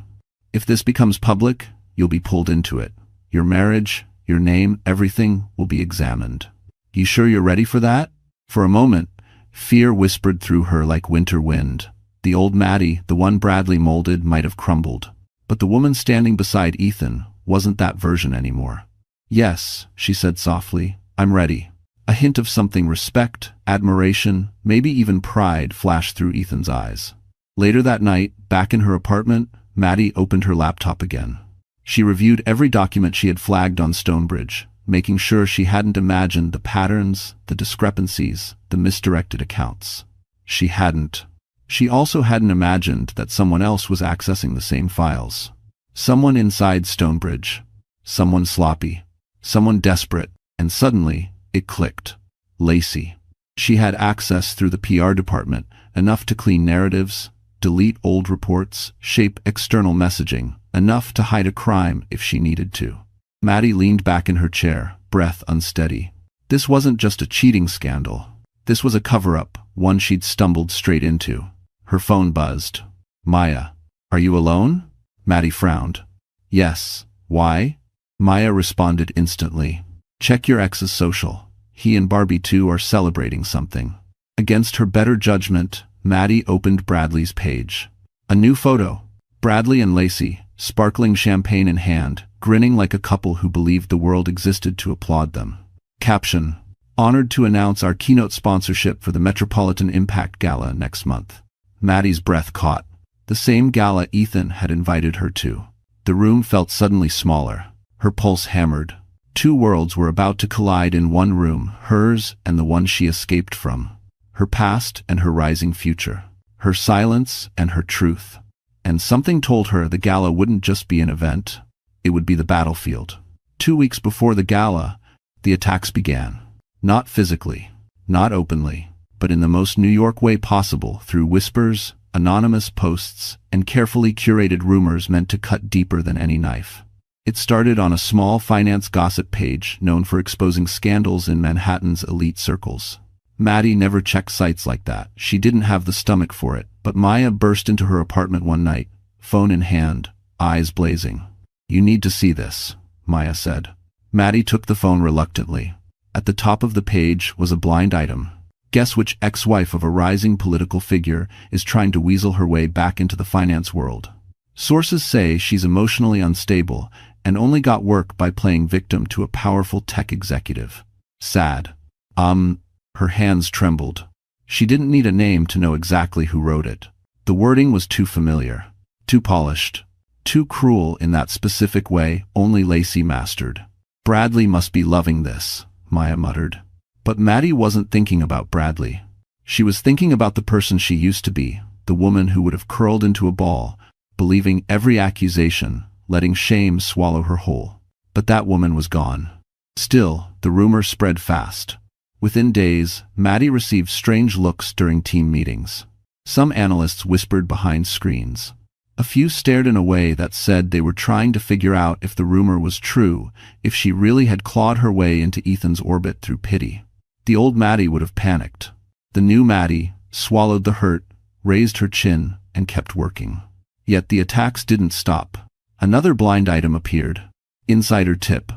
"If this becomes public, you'll be pulled into it. Your marriage, your name, everything will be examined. You sure you're ready for that?" For a moment, fear whispered through her like winter wind. The old Maddie, the one Bradley molded, might have crumbled. But the woman standing beside Ethan wasn't that version anymore. "Yes," she said softly, "I'm ready." A hint of something respect, admiration, maybe even pride flashed through Ethan's eyes. Later that night, back in her apartment, Maddie opened her laptop again. She reviewed every document she had flagged on Stonebridge, making sure she hadn't imagined the patterns, the discrepancies, the misdirected accounts. She hadn't. She also hadn't imagined that someone else was accessing the same files. Someone inside Stonebridge. Someone sloppy. Someone desperate. And suddenly, it clicked. Lacey. She had access through the PR department, enough to clean narratives, delete old reports, shape external messaging, enough to hide a crime if she needed to. Maddie leaned back in her chair, breath unsteady. This wasn't just a cheating scandal. This was a cover-up, one she'd stumbled straight into. Her phone buzzed. Maya, are you alone? Maddie frowned. Yes. Why? Maya responded instantly. Check your ex's social. He and Barbie too are celebrating something. Against her better judgment, Maddie opened Bradley's page. A new photo. Bradley and Lacey, sparkling champagne in hand, grinning like a couple who believed the world existed to applaud them. Caption: honored to announce our keynote sponsorship for the Metropolitan Impact Gala next month. Maddie's breath caught. The same gala Ethan had invited her to. The room felt suddenly smaller. Her pulse hammered. Two worlds were about to collide in one room, hers and the one she escaped from. Her past and her rising future. Her silence and her truth. And something told her the gala wouldn't just be an event. It would be the battlefield. 2 weeks before the gala, the attacks began. Not physically, not openly, but in the most New York way possible, through whispers, anonymous posts, and carefully curated rumors meant to cut deeper than any knife. It started on a small finance gossip page known for exposing scandals in Manhattan's elite circles. Maddie never checked sites like that. She didn't have the stomach for it, but Maya burst into her apartment one night, phone in hand, eyes blazing. You need to see this, Maya said. Maddie took the phone reluctantly. At the top of the page was a blind item. Guess which ex-wife of a rising political figure is trying to weasel her way back into the finance world. Sources say she's emotionally unstable and only got work by playing victim to a powerful tech executive. Sad. Her hands trembled. She didn't need a name to know exactly who wrote it. The wording was too familiar, too polished, too cruel in that specific way only Lacey mastered. Bradley must be loving this, Maya muttered. But Maddie wasn't thinking about Bradley. She was thinking about the person she used to be, the woman who would have curled into a ball, believing every accusation, letting shame swallow her whole. But that woman was gone. Still, the rumor spread fast. Within days, Maddie received strange looks during team meetings. Some analysts whispered behind screens. A few stared in a way that said they were trying to figure out if the rumor was true, if she really had clawed her way into Ethan's orbit through pity. The old Maddie would have panicked. The new Maddie swallowed the hurt, raised her chin, and kept working. Yet the attacks didn't stop. Another blind item appeared. Insider tip.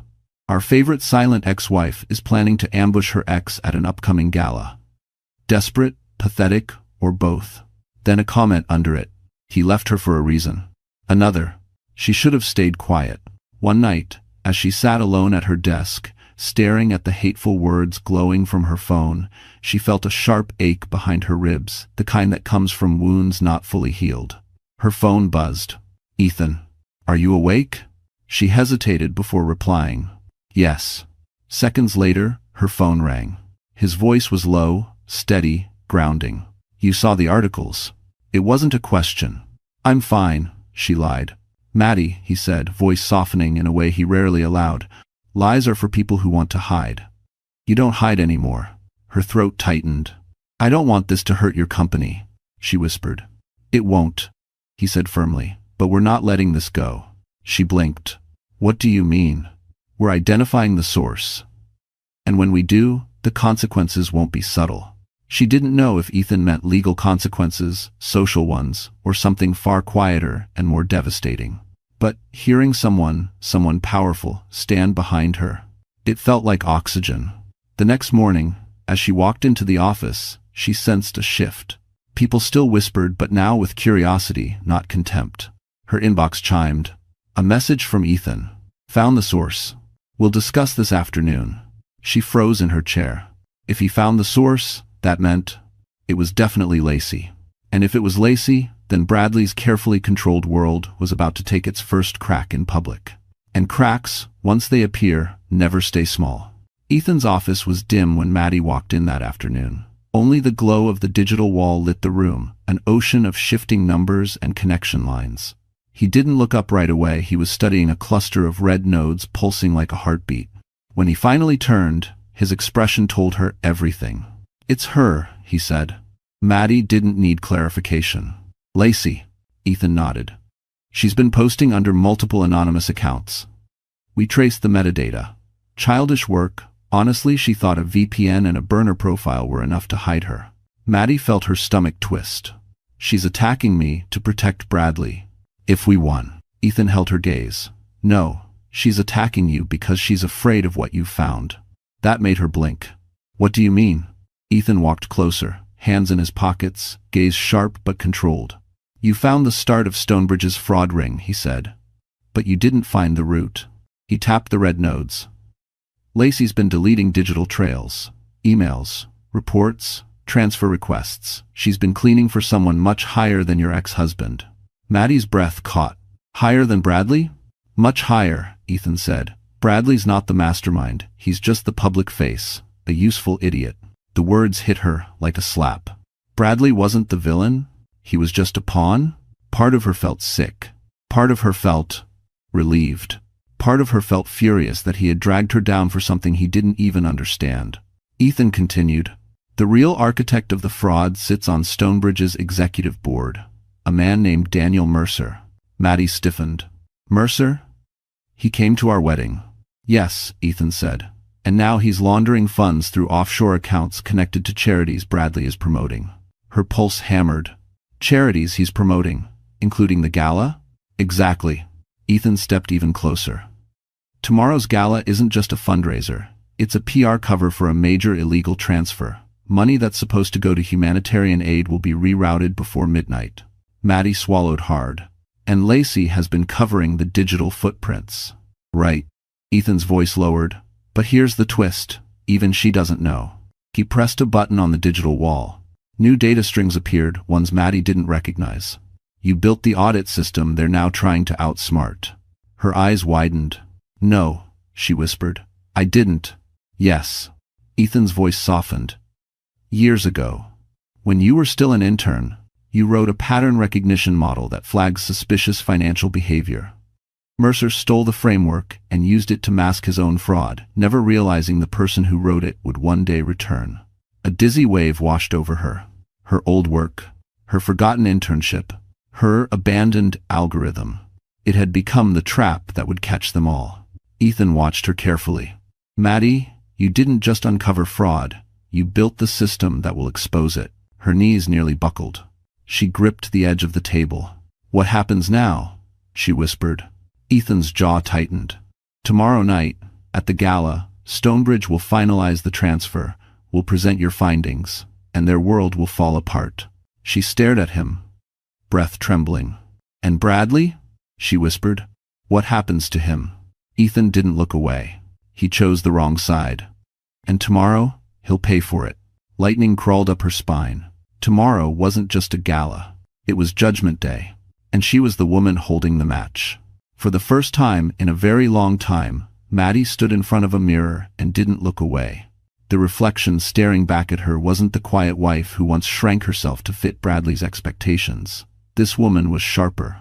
Our favorite silent ex-wife is planning to ambush her ex at an upcoming gala. Desperate, pathetic, or both. Then a comment under it. He left her for a reason. Another. She should have stayed quiet. One night, as she sat alone at her desk, staring at the hateful words glowing from her phone, she felt a sharp ache behind her ribs, the kind that comes from wounds not fully healed. Her phone buzzed. Ethan, are you awake? She hesitated before replying. Yes. Seconds later, her phone rang. His voice was low, steady, grounding. You saw the articles. It wasn't a question. I'm fine, she lied. Maddie, he said, voice softening in a way he rarely allowed. Lies are for people who want to hide. You don't hide anymore. Her throat tightened. I don't want this to hurt your company, she whispered. It won't, he said firmly, but we're not letting this go. She blinked. What do you mean? We're identifying the source. And when we do, the consequences won't be subtle. She didn't know if Ethan meant legal consequences, social ones, or something far quieter and more devastating. But hearing someone powerful, stand behind her, it felt like oxygen. The next morning, as she walked into the office, she sensed a shift. People still whispered, but now with curiosity, not contempt. Her inbox chimed. A message from Ethan. Found the source. We'll discuss this afternoon. She froze in her chair. If he found the source, that meant it was definitely Lacey. And if it was Lacey, then Bradley's carefully controlled world was about to take its first crack in public. And cracks, once they appear, never stay small. Ethan's office was dim when Maddie walked in that afternoon. Only the glow of the digital wall lit the room, an ocean of shifting numbers and connection lines. He didn't look up right away. He was studying a cluster of red nodes pulsing like a heartbeat. When he finally turned, his expression told her everything. It's her, he said. Maddie didn't need clarification. Lacey, Ethan nodded. She's been posting under multiple anonymous accounts. We traced the metadata. Childish work. Honestly, she thought a VPN and a burner profile were enough to hide her. Maddie felt her stomach twist. She's attacking me to protect Bradley. If we won. Ethan held her gaze. No, she's attacking you because she's afraid of what you've found. That made her blink. What do you mean? Ethan walked closer, hands in his pockets, gaze sharp but controlled. You found the start of Stonebridge's fraud ring, he said. But you didn't find the root. He tapped the red nodes. Lacey's been deleting digital trails, emails, reports, transfer requests. She's been cleaning for someone much higher than your ex-husband. Maddie's breath caught. Higher than Bradley? Much higher, Ethan said. Bradley's not the mastermind. He's just the public face, a useful idiot. The words hit her like a slap. Bradley wasn't the villain? He was just a pawn? Part of her felt sick. Part of her felt relieved. Part of her felt furious that he had dragged her down for something he didn't even understand. Ethan continued. The real architect of the fraud sits on Stonebridge's executive board, a man named Daniel Mercer. Maddie stiffened. Mercer? He came to our wedding. Yes, Ethan said. And now he's laundering funds through offshore accounts connected to charities Bradley is promoting. Her pulse hammered. Charities he's promoting, including the gala? Exactly. Ethan stepped even closer. Tomorrow's gala isn't just a fundraiser. It's a PR cover for a major illegal transfer. Money that's supposed to go to humanitarian aid will be rerouted before midnight. Maddie swallowed hard. And Lacey has been covering the digital footprints. Right. Ethan's voice lowered. But here's the twist. Even she doesn't know. He pressed a button on the digital wall. New data strings appeared, ones Maddie didn't recognize. You built the audit system they're now trying to outsmart. Her eyes widened. No, she whispered. I didn't. Yes. Ethan's voice softened. Years ago, when you were still an intern, you wrote a pattern recognition model that flags suspicious financial behavior. Mercer stole the framework and used it to mask his own fraud, never realizing the person who wrote it would one day return. A dizzy wave washed over her. Her old work, her forgotten internship, her abandoned algorithm. It had become the trap that would catch them all. Ethan watched her carefully. Maddie, you didn't just uncover fraud. You built the system that will expose it. Her knees nearly buckled. She gripped the edge of the table. What happens now? She whispered. Ethan's jaw tightened. Tomorrow night, at the gala, Stonebridge will finalize the transfer, will present your findings, and their world will fall apart. She stared at him, breath trembling. And Bradley? She whispered. What happens to him? Ethan didn't look away. He chose the wrong side. And tomorrow, he'll pay for it. Lightning crawled up her spine. Tomorrow wasn't just a gala. It was Judgment Day. And she was the woman holding the match. For the first time in a very long time, Maddie stood in front of a mirror and didn't look away. The reflection staring back at her wasn't the quiet wife who once shrank herself to fit Bradley's expectations. This woman was sharper,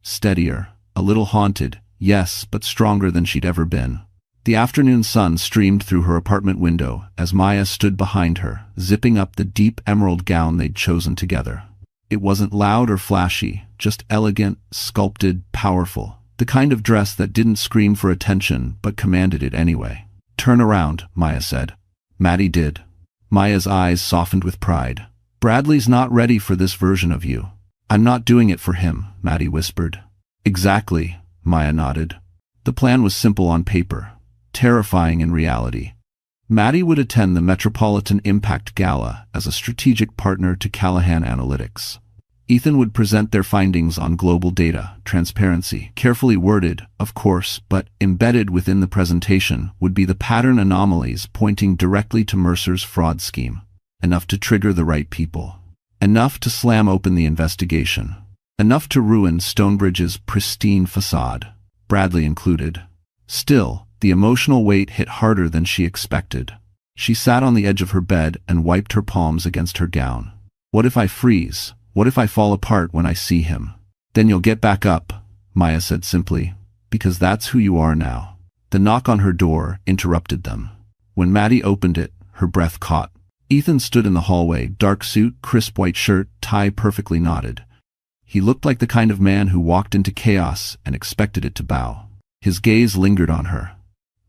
steadier, a little haunted, yes, but stronger than she'd ever been. The afternoon sun streamed through her apartment window as Maya stood behind her, zipping up the deep emerald gown they'd chosen together. It wasn't loud or flashy, just elegant, sculpted, powerful. The kind of dress that didn't scream for attention but commanded it anyway. Turn around, Maya said. Maddie did. Maya's eyes softened with pride. Bradley's not ready for this version of you. I'm not doing it for him, Maddie whispered. Exactly, Maya nodded. The plan was simple on paper, terrifying in reality. Maddie would attend the Metropolitan Impact Gala as a strategic partner to Callahan Analytics. Ethan would present their findings on global data, transparency, carefully worded, of course, but embedded within the presentation would be the pattern anomalies pointing directly to Mercer's fraud scheme. Enough to trigger the right people. Enough to slam open the investigation. Enough to ruin Stonebridge's pristine facade, Bradley included. Still, the emotional weight hit harder than she expected. She sat on the edge of her bed and wiped her palms against her gown. What if I freeze? What if I fall apart when I see him? Then you'll get back up, Maya said simply, because that's who you are now. The knock on her door interrupted them. When Maddie opened it, her breath caught. Ethan stood in the hallway, dark suit, crisp white shirt, tie perfectly knotted. He looked like the kind of man who walked into chaos and expected it to bow. His gaze lingered on her.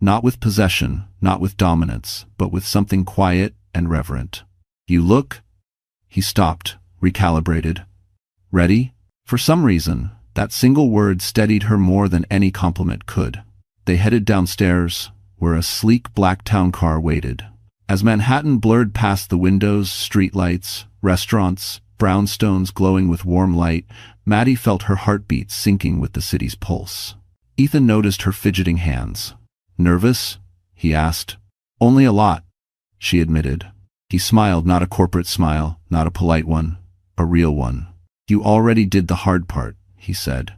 Not with possession, not with dominance, but with something quiet and reverent. "You look—" He stopped, recalibrated. "Ready?" For some reason, that single word steadied her more than any compliment could. They headed downstairs, where a sleek black town car waited. As Manhattan blurred past the windows, streetlights, restaurants, brownstones glowing with warm light, Maddie felt her heartbeat sinking with the city's pulse. Ethan noticed her fidgeting hands. "Nervous?" he asked. "Only a lot," she admitted. He smiled, not a corporate smile, not a polite one, a real one. "You already did the hard part," he said.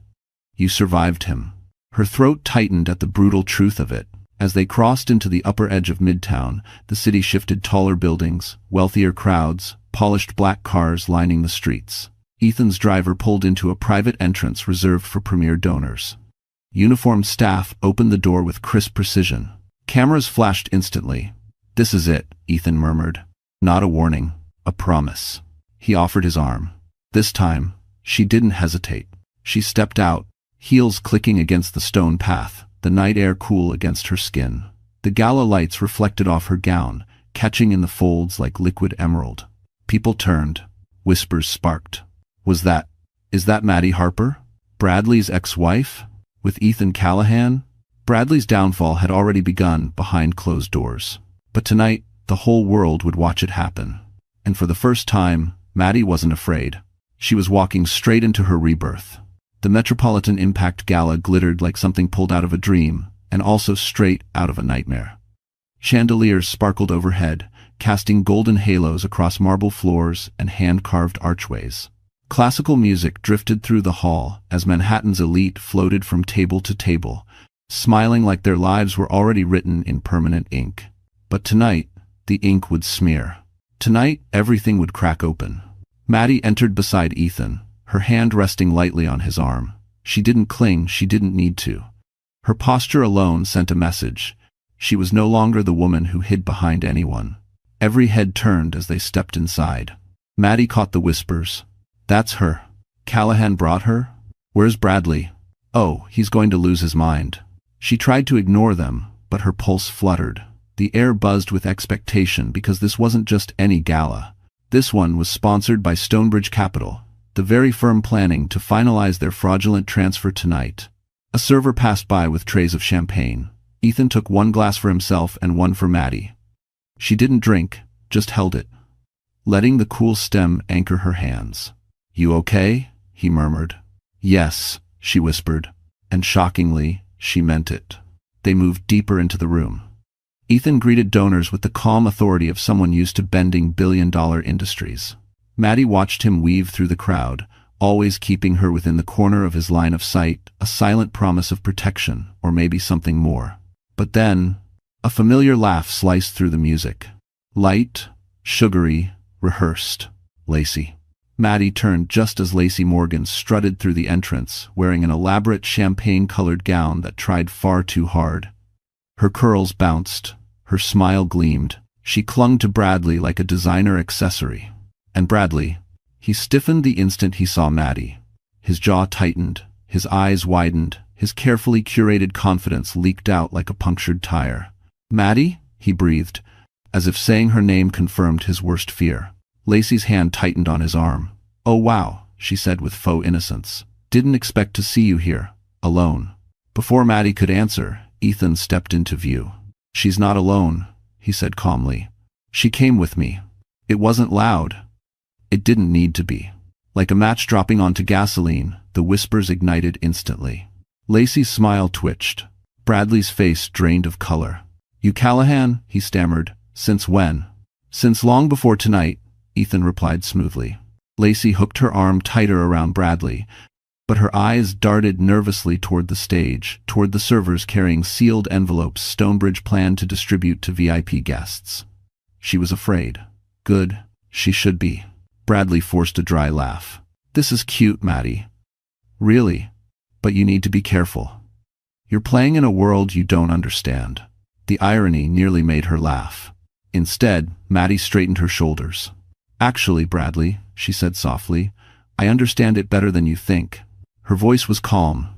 "You survived him." Her throat tightened at the brutal truth of it. As they crossed into the upper edge of Midtown, the city shifted, taller buildings, wealthier crowds, polished black cars lining the streets. Ethan's driver pulled into a private entrance reserved for premier donors. Uniformed staff opened the door with crisp precision. Cameras flashed instantly. "This is it," Ethan murmured. Not a warning, a promise. He offered his arm. This time, she didn't hesitate. She stepped out, heels clicking against the stone path, the night air cool against her skin. The gala lights reflected off her gown, catching in the folds like liquid emerald. People turned. Whispers sparked. Is that Maddie Harper? Bradley's ex-wife? With Ethan Callahan? Bradley's downfall had already begun behind closed doors. But tonight, the whole world would watch it happen. And for the first time, Maddie wasn't afraid. She was walking straight into her rebirth. The Metropolitan Impact Gala glittered like something pulled out of a dream, and also straight out of a nightmare. Chandeliers sparkled overhead, casting golden halos across marble floors and hand-carved archways. Classical music drifted through the hall as Manhattan's elite floated from table to table, smiling like their lives were already written in permanent ink. But tonight, the ink would smear. Tonight, everything would crack open. Maddie entered beside Ethan, her hand resting lightly on his arm. She didn't cling, she didn't need to. Her posture alone sent a message. She was no longer the woman who hid behind anyone. Every head turned as they stepped inside. Maddie caught the whispers. "That's her. Callahan brought her? Where's Bradley? Oh, he's going to lose his mind." She tried to ignore them, but her pulse fluttered. The air buzzed with expectation because this wasn't just any gala. This one was sponsored by Stonebridge Capital, the very firm planning to finalize their fraudulent transfer tonight. A server passed by with trays of champagne. Ethan took one glass for himself and one for Maddie. She didn't drink, just held it, letting the cool stem anchor her hands. "You okay?" he murmured. "Yes," she whispered, and shockingly, she meant it. They moved deeper into the room. Ethan greeted donors with the calm authority of someone used to bending billion-dollar industries. Maddie watched him weave through the crowd, always keeping her within the corner of his line of sight, a silent promise of protection, or maybe something more. But then, a familiar laugh sliced through the music. Light, sugary, rehearsed. Lacey. Maddie turned just as Lacey Morgan strutted through the entrance, wearing an elaborate champagne-colored gown that tried far too hard. Her curls bounced, her smile gleamed. She clung to Bradley like a designer accessory. And Bradley, he stiffened the instant he saw Maddie. His jaw tightened, his eyes widened, his carefully curated confidence leaked out like a punctured tire. "Maddie?" he breathed, as if saying her name confirmed his worst fear. Lacey's hand tightened on his arm. "Oh wow," she said with faux innocence. "Didn't expect to see you here, alone." Before Maddie could answer, Ethan stepped into view. "She's not alone," he said calmly. "She came with me. It wasn't loud. It didn't need to be." Like a match dropping onto gasoline, the whispers ignited instantly. Lacey's smile twitched. Bradley's face drained of color. "You Callahan?" he stammered. "Since when?" "Since long before tonight," Ethan replied smoothly. Lacey hooked her arm tighter around Bradley, but her eyes darted nervously toward the stage, toward the servers carrying sealed envelopes Stonebridge planned to distribute to VIP guests. She was afraid. Good, she should be. Bradley forced a dry laugh. "This is cute, Maddie. Really, but you need to be careful. You're playing in a world you don't understand." The irony nearly made her laugh. Instead, Maddie straightened her shoulders. "Actually, Bradley," she said softly, "I understand it better than you think." Her voice was calm,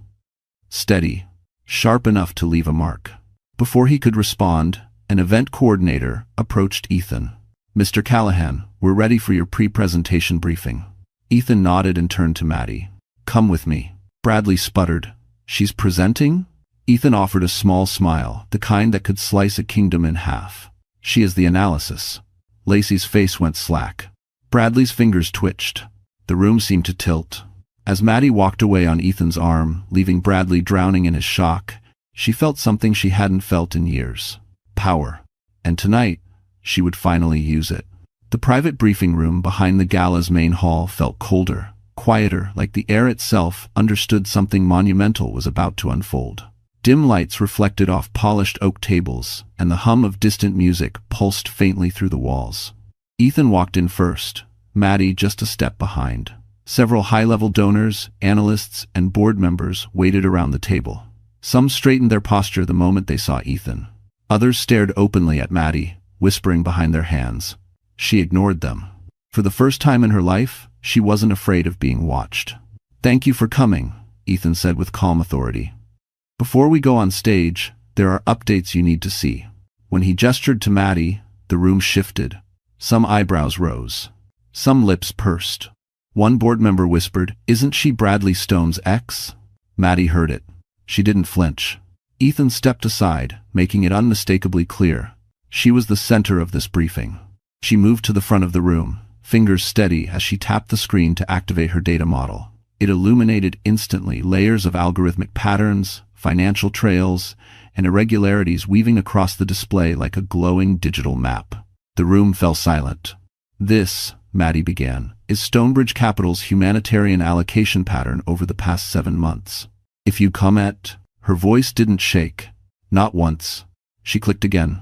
steady, sharp enough to leave a mark. Before he could respond, an event coordinator approached Ethan. "Mr. Callahan, we're ready for your pre-presentation briefing." Ethan nodded and turned to Maddie. "Come with me." Bradley sputtered. "She's presenting?" Ethan offered a small smile, the kind that could slice a kingdom in half. "She is the analysis." Lacey's face went slack. Bradley's fingers twitched. The room seemed to tilt. As Maddie walked away on Ethan's arm, leaving Bradley drowning in his shock, she felt something she hadn't felt in years. Power. And tonight, she would finally use it. The private briefing room behind the gala's main hall felt colder, quieter, like the air itself understood something monumental was about to unfold. Dim lights reflected off polished oak tables, and the hum of distant music pulsed faintly through the walls. Ethan walked in first, Maddie just a step behind. Several high-level donors, analysts, and board members waited around the table. Some straightened their posture the moment they saw Ethan. Others stared openly at Maddie, whispering behind their hands. She ignored them. For the first time in her life, she wasn't afraid of being watched. "Thank you for coming," Ethan said with calm authority. "Before we go on stage, there are updates you need to see." When he gestured to Maddie, the room shifted. Some eyebrows rose. Some lips pursed. One board member whispered, "Isn't she Bradley Stone's ex?" Maddie heard it. She didn't flinch. Ethan stepped aside, making it unmistakably clear. She was the center of this briefing. She moved to the front of the room, fingers steady as she tapped the screen to activate her data model. It illuminated instantly layers of algorithmic patterns, financial trails, and irregularities weaving across the display like a glowing digital map. The room fell silent. "This," Maddie began, "is Stonebridge Capital's humanitarian allocation pattern over the past 7 months. If you come at..." Her voice didn't shake. Not once. She clicked again.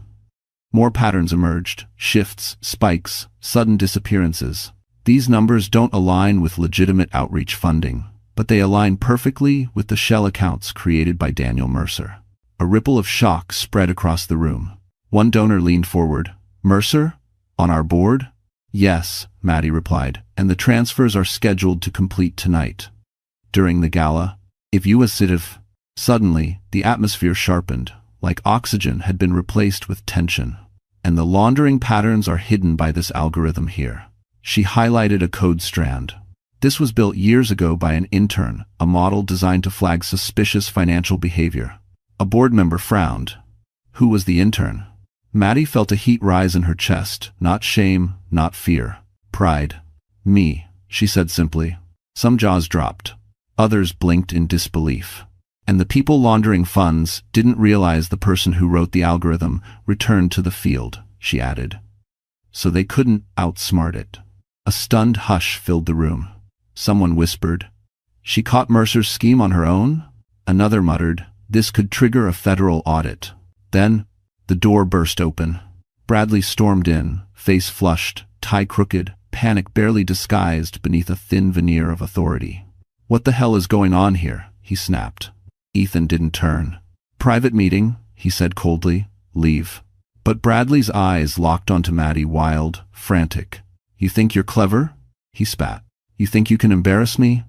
More patterns emerged. Shifts, spikes, sudden disappearances. These numbers don't align with legitimate outreach funding, but they align perfectly with the shell accounts created by Daniel Mercer. A ripple of shock spread across the room. One donor leaned forward. "Mercer? On our board?" "Yes," Maddie replied, "and the transfers are scheduled to complete tonight." During the gala, if you was if... Suddenly, the atmosphere sharpened, like oxygen had been replaced with tension. "And the laundering patterns are hidden by this algorithm here." She highlighted a code strand. "This was built years ago by an intern, a model designed to flag suspicious financial behavior." A board member frowned. Who was the intern? Maddie felt a heat rise in her chest, not shame, not fear. Pride. "Me," she said simply. Some jaws dropped. Others blinked in disbelief. "And the people laundering funds didn't realize the person who wrote the algorithm returned to the field," she added. "So they couldn't outsmart it." A stunned hush filled the room. Someone whispered, "She caught Mercer's scheme on her own?" Another muttered, "This could trigger a federal audit." Then, the door burst open. Bradley stormed in, face flushed, tie crooked, panic barely disguised beneath a thin veneer of authority. "What the hell is going on here?" he snapped. Ethan didn't turn. "Private meeting," he said coldly. "Leave." But Bradley's eyes locked onto Maddie, wild, frantic. "You think you're clever?" he spat. "You think you can embarrass me?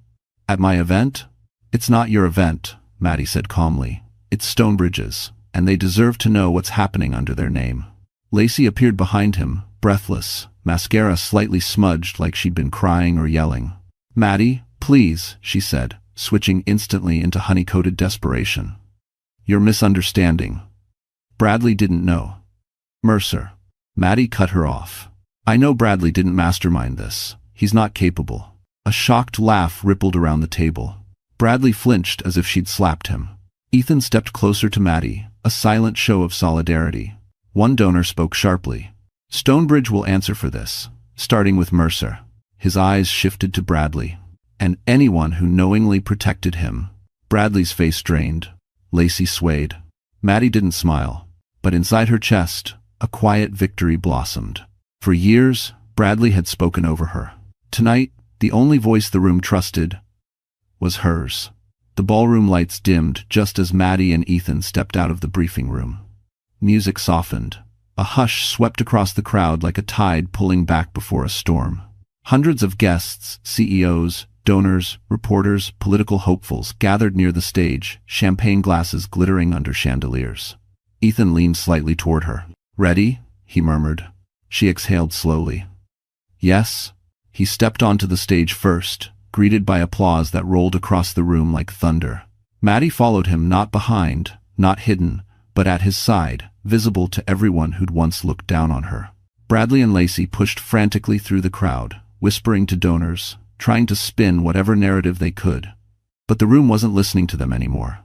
At my event?" "It's not your event," Maddie said calmly. "It's Stonebridge's, and they deserve to know what's happening under their name." Lacey appeared behind him, breathless, mascara slightly smudged like she'd been crying or yelling. "Maddie, please," she said, switching instantly into honey-coated desperation. "You're misunderstanding. Bradley didn't know." "Mercer." Maddie cut her off. "I know Bradley didn't mastermind this. He's not capable." A shocked laugh rippled around the table. Bradley flinched as if she'd slapped him. Ethan stepped closer to Maddie, a silent show of solidarity. One donor spoke sharply. "Stonebridge will answer for this, starting with Mercer." His eyes shifted to Bradley. "And anyone who knowingly protected him." Bradley's face drained. Lacey swayed. Maddie didn't smile, but inside her chest, a quiet victory blossomed. For years, Bradley had spoken over her. Tonight, the only voice the room trusted was hers. The ballroom lights dimmed just as Maddie and Ethan stepped out of the briefing room. Music softened. A hush swept across the crowd like a tide pulling back before a storm. Hundreds of guests, CEOs, donors, reporters, political hopefuls gathered near the stage, champagne glasses glittering under chandeliers. Ethan leaned slightly toward her. "Ready?" he murmured. She exhaled slowly. "Yes." He stepped onto the stage first, greeted by applause that rolled across the room like thunder. Maddie followed him, not behind, not hidden, but at his side, visible to everyone who'd once looked down on her. Bradley and Lacey pushed frantically through the crowd, whispering to donors, trying to spin whatever narrative they could. But the room wasn't listening to them anymore.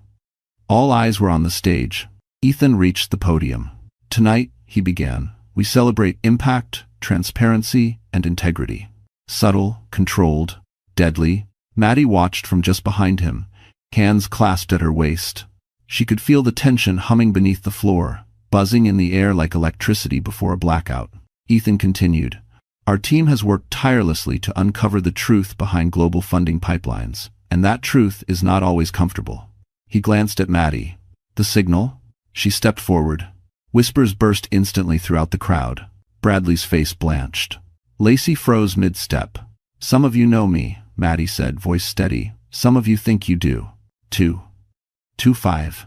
All eyes were on the stage. Ethan reached the podium. "Tonight," he began, "we celebrate impact, transparency, and integrity." Subtle, controlled, deadly. Maddie watched from just behind him, hands clasped at her waist. She could feel the tension humming beneath the floor, buzzing in the air like electricity before a blackout. Ethan continued, "Our team has worked tirelessly to uncover the truth behind global funding pipelines, and that truth is not always comfortable." He glanced at Maddie. "The signal?" She stepped forward. Whispers burst instantly throughout the crowd. Bradley's face blanched. Lacey froze mid-step. "Some of you know me," Maddie said, voice steady. "Some of you think you do. $2.25.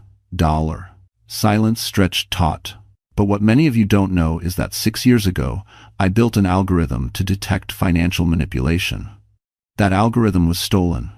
Silence stretched taut. "But what many of you don't know is that 6 years ago, I built an algorithm to detect financial manipulation. That algorithm was stolen.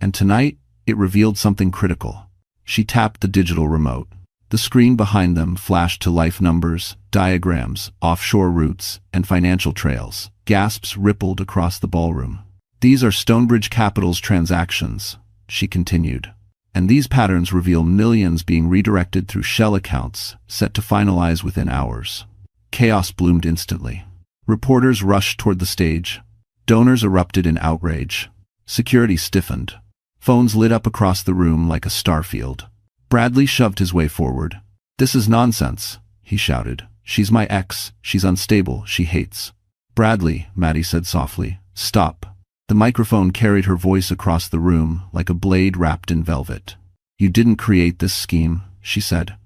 And tonight, it revealed something critical." She tapped the digital remote. The screen behind them flashed to life numbers, diagrams, offshore routes, and financial trails. Gasps rippled across the ballroom. "These are Stonebridge Capital's transactions," she continued. "And these patterns reveal millions being redirected through shell accounts, set to finalize within hours." Chaos bloomed instantly. Reporters rushed toward the stage. Donors erupted in outrage. Security stiffened. Phones lit up across the room like a starfield. Bradley shoved his way forward. "This is nonsense," he shouted. "She's my ex. She's unstable. She hates." "Bradley," Maddie said softly, "stop." The microphone carried her voice across the room like a blade wrapped in velvet. "You didn't create this scheme," she said.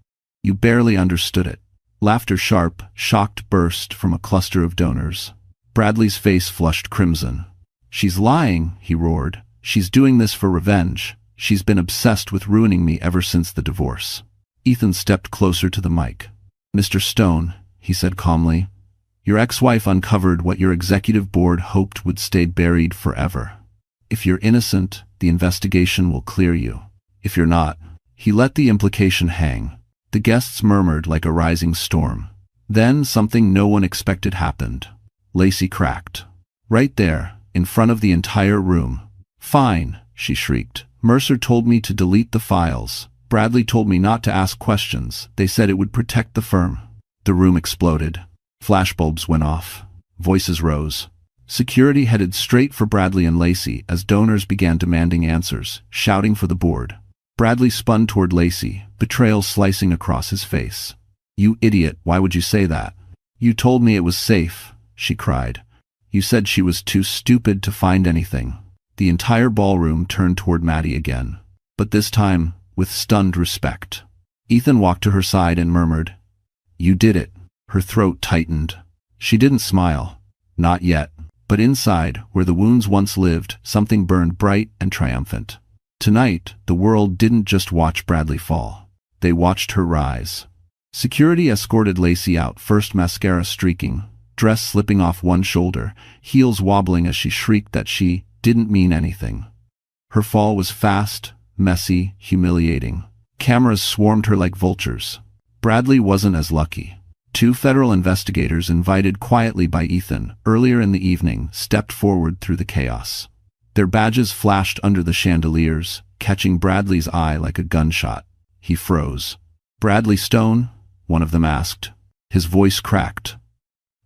"You barely understood it." Laughter, sharp, shocked, burst from a cluster of donors. Bradley's face flushed crimson. "She's lying," he roared. "She's doing this for revenge. She's been obsessed with ruining me ever since the divorce." Ethan stepped closer to the mic. "Mr. Stone," he said calmly, "your ex-wife uncovered what your executive board hoped would stay buried forever. If you're innocent, the investigation will clear you. If you're not..." He let the implication hang. The guests murmured like a rising storm. Then something no one expected happened. Lacey cracked. Right there, in front of the entire room. "Fine," she shrieked. "Mercer told me to delete the files. Bradley told me not to ask questions. They said it would protect the firm." The room exploded. Flashbulbs went off. Voices rose. Security headed straight for Bradley and Lacey as donors began demanding answers, shouting for the board. Bradley spun toward Lacey, betrayal slicing across his face. "You idiot, why would you say that?" "You told me it was safe," she cried. "You said she was too stupid to find anything." The entire ballroom turned toward Maddie again, but this time with stunned respect. Ethan walked to her side and murmured, "You did it." Her throat tightened. She didn't smile. Not yet. But inside, where the wounds once lived, something burned bright and triumphant. Tonight, the world didn't just watch Bradley fall. They watched her rise. Security escorted Lacey out, first mascara streaking, dress slipping off one shoulder, heels wobbling as she shrieked that she didn't mean anything. Her fall was fast, messy, humiliating. Cameras swarmed her like vultures. Bradley wasn't as lucky. 2 federal investigators, invited quietly by Ethan earlier in the evening, stepped forward through the chaos. Their badges flashed under the chandeliers, catching Bradley's eye like a gunshot. He froze. "Bradley Stone?" one of them asked. His voice cracked.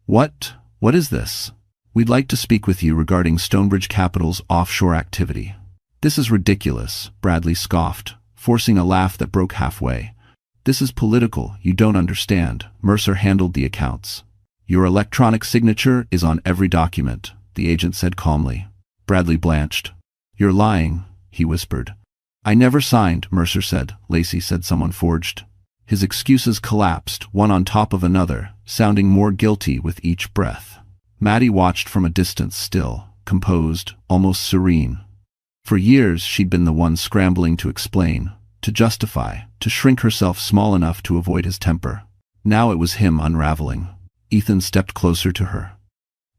What is this?" "We'd like to speak with you regarding Stonebridge Capital's offshore activity." "This is ridiculous," Bradley scoffed, forcing a laugh that broke halfway. "This is political, you don't understand. Mercer handled the accounts." "Your electronic signature is on every document," the agent said calmly. Bradley blanched. "You're lying," he whispered. "I never signed," Mercer said. "Lacey said someone forged." His excuses collapsed, one on top of another, sounding more guilty with each breath. Maddie watched from a distance still, composed, almost serene. For years she'd been the one scrambling to explain, to justify, to shrink herself small enough to avoid his temper. Now it was him unraveling. Ethan stepped closer to her.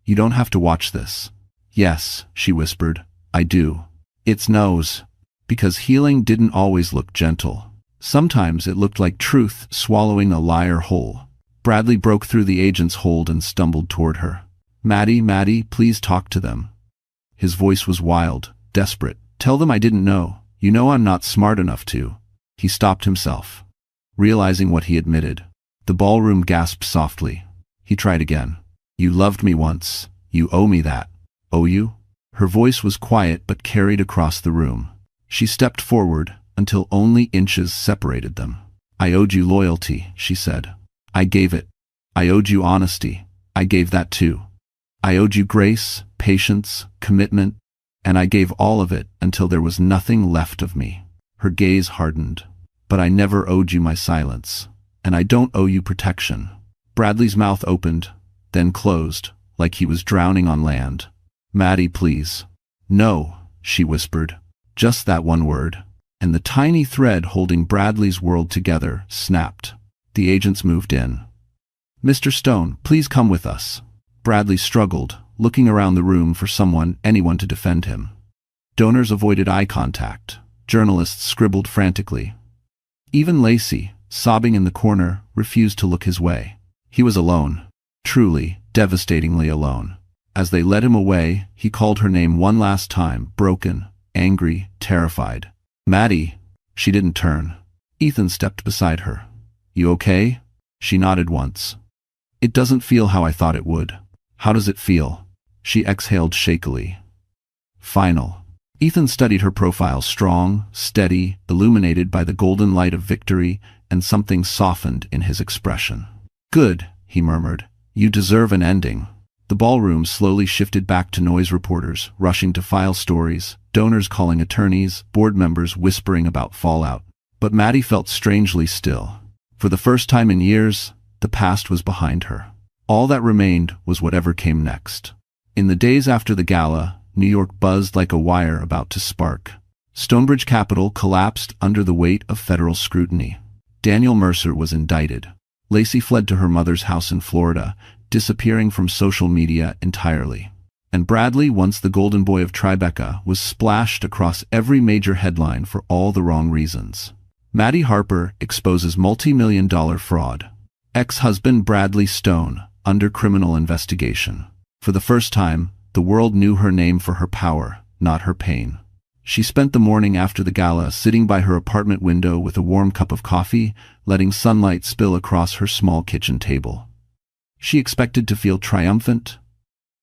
"You don't have to watch this." "Yes," she whispered, "I do. It's nose." Because healing didn't always look gentle. Sometimes it looked like truth swallowing a liar whole. Bradley broke through the agent's hold and stumbled toward her. Maddie, please talk to them." His voice was wild, desperate. "Tell them I didn't know. You know I'm not smart enough to." He stopped himself, realizing what he admitted. The ballroom gasped softly. He tried again. "You loved me once. You owe me that." "Owe you?" Her voice was quiet but carried across the room. She stepped forward until only inches separated them. "I owed you loyalty," she said. "I gave it. I owed you honesty. I gave that too. I owed you grace, patience, commitment, and I gave all of it until there was nothing left of me." Her gaze hardened. "But I never owed you my silence, and I don't owe you protection." Bradley's mouth opened, then closed, like he was drowning on land. "Maddie, please." "No," she whispered. Just that one word. And the tiny thread holding Bradley's world together snapped. The agents moved in. "Mr. Stone, please come with us." Bradley struggled, looking around the room for anyone to defend him. Donors avoided eye contact. Journalists scribbled frantically. Even Lacey, sobbing in the corner, refused to look his way. He was alone. Truly, devastatingly alone. As they led him away, he called her name one last time, broken, angry, terrified. "Maddie." She didn't turn. Ethan stepped beside her. "You okay?" She nodded once. "It doesn't feel how I thought it would." "How does it feel?" She exhaled shakily. "Final." Ethan studied her profile, strong, steady, illuminated by the golden light of victory, and something softened in his expression. "Good," he murmured. "You deserve an ending." The ballroom slowly shifted back to noise reporters, rushing to file stories, donors calling attorneys, board members whispering about fallout. But Maddie felt strangely still. For the first time in years, the past was behind her. All that remained was whatever came next. In the days after the gala, New York buzzed like a wire about to spark. Stonebridge Capital collapsed under the weight of federal scrutiny. Daniel Mercer was indicted. Lacey fled to her mother's house in Florida, disappearing from social media entirely. And Bradley, once the golden boy of Tribeca, was splashed across every major headline for all the wrong reasons. Maddie Harper exposes multi-million-dollar fraud. Ex-husband Bradley Stone, under criminal investigation. For the first time, the world knew her name for her power, not her pain. She spent the morning after the gala sitting by her apartment window with a warm cup of coffee, letting sunlight spill across her small kitchen table. She expected to feel triumphant,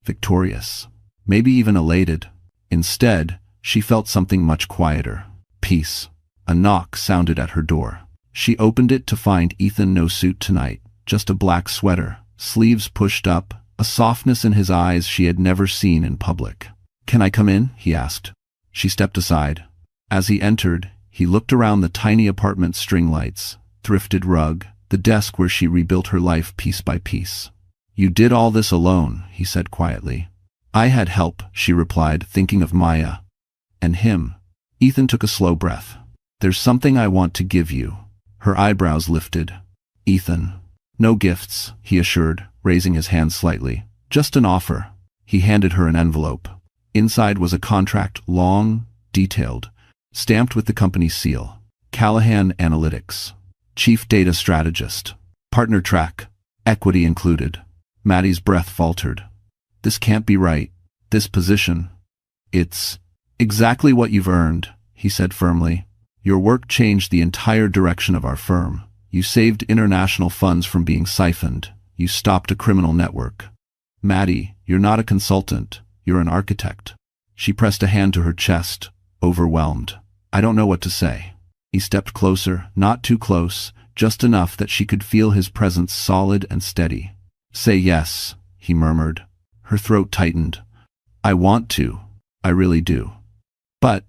victorious, maybe even elated. Instead, she felt something much quieter. Peace. A knock sounded at her door. She opened it to find Ethan no suit tonight, just a black sweater, sleeves pushed up, a softness in his eyes she had never seen in public. "Can I come in?" he asked. She stepped aside. As he entered, he looked around the tiny apartment's string lights, thrifted rug, the desk where she rebuilt her life piece by piece. "You did all this alone," he said quietly. "I had help," she replied, thinking of Maya. "And him." Ethan took a slow breath. "There's something I want to give you." Her eyebrows lifted. "Ethan." "No gifts," he assured, raising his hand slightly. "Just an offer." He handed her an envelope. Inside was a contract, long, detailed, stamped with the company's seal. Callahan Analytics. Chief Data Strategist. Partner track. Equity included. Maddie's breath faltered. "This can't be right. This position. It's exactly what you've earned," he said firmly. "Your work changed the entire direction of our firm. You saved international funds from being siphoned. You stopped a criminal network. Maddie, you're not a consultant. You're an architect." She pressed a hand to her chest, overwhelmed. "I don't know what to say." He stepped closer, not too close, just enough that she could feel his presence solid and steady. "Say yes," he murmured. Her throat tightened. "I want to. I really do. But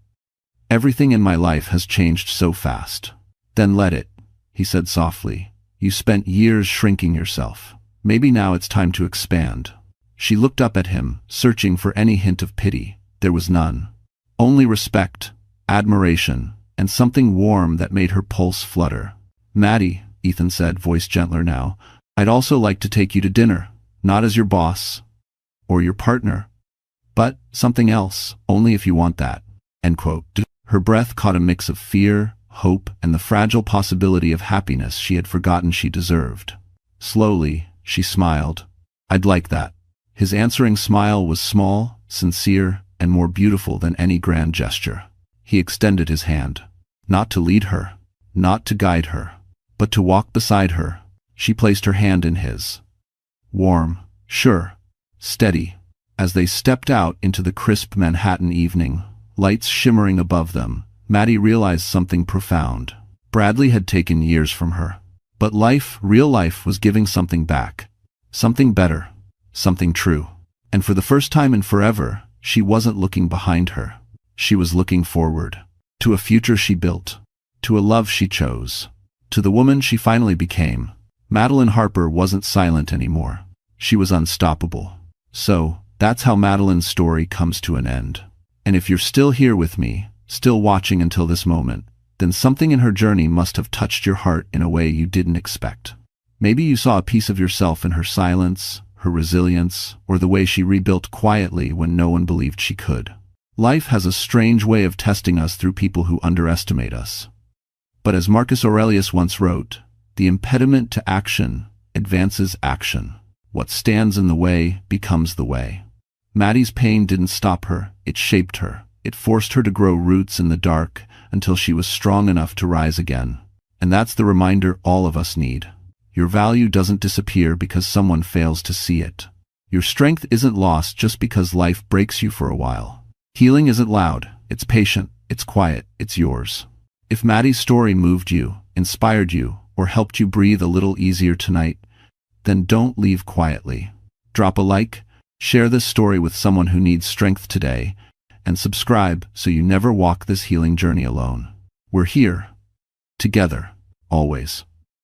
everything in my life has changed so fast." "Then let it." he said softly. You spent years shrinking yourself. Maybe now it's time to expand. She looked up at him, searching for any hint of pity. There was none. Only respect, admiration, and something warm that made her pulse flutter. Maddie, Ethan said, voice gentler now, I'd also like to take you to dinner, not as your boss or your partner, but something else, only if you want that. End quote. Her breath caught a mix of fear, hope, and the fragile possibility of happiness she had forgotten she deserved. Slowly, she smiled. I'd like that. His answering smile was small, sincere, and more beautiful than any grand gesture. He extended his hand. Not to lead her, not to guide her, but to walk beside her. She placed her hand in his. Warm, sure, steady. As they stepped out into the crisp Manhattan evening, lights shimmering above them, Maddie realized something profound. Bradley had taken years from her. But life, real life, was giving something back. Something better. Something true. And for the first time in forever, she wasn't looking behind her. She was looking forward. To a future she built. To a love she chose. To the woman she finally became. Madeline Harper wasn't silent anymore. She was unstoppable. So, that's how Madeline's story comes to an end. And if you're still here with me, still watching until this moment, then something in her journey must have touched your heart in a way you didn't expect. Maybe you saw a piece of yourself in her silence, her resilience, or the way she rebuilt quietly when no one believed she could. Life has a strange way of testing us through people who underestimate us. But as Marcus Aurelius once wrote, the impediment to action advances action. What stands in the way becomes the way. Maddie's pain didn't stop her, it shaped her. It forced her to grow roots in the dark until she was strong enough to rise again. And that's the reminder all of us need. Your value doesn't disappear because someone fails to see it. Your strength isn't lost just because life breaks you for a while. Healing isn't loud, it's patient, it's quiet, it's yours. If Maddie's story moved you, inspired you, or helped you breathe a little easier tonight, then don't leave quietly. Drop a like, share this story with someone who needs strength today, and subscribe so you never walk this healing journey alone. We're here. Together. Always.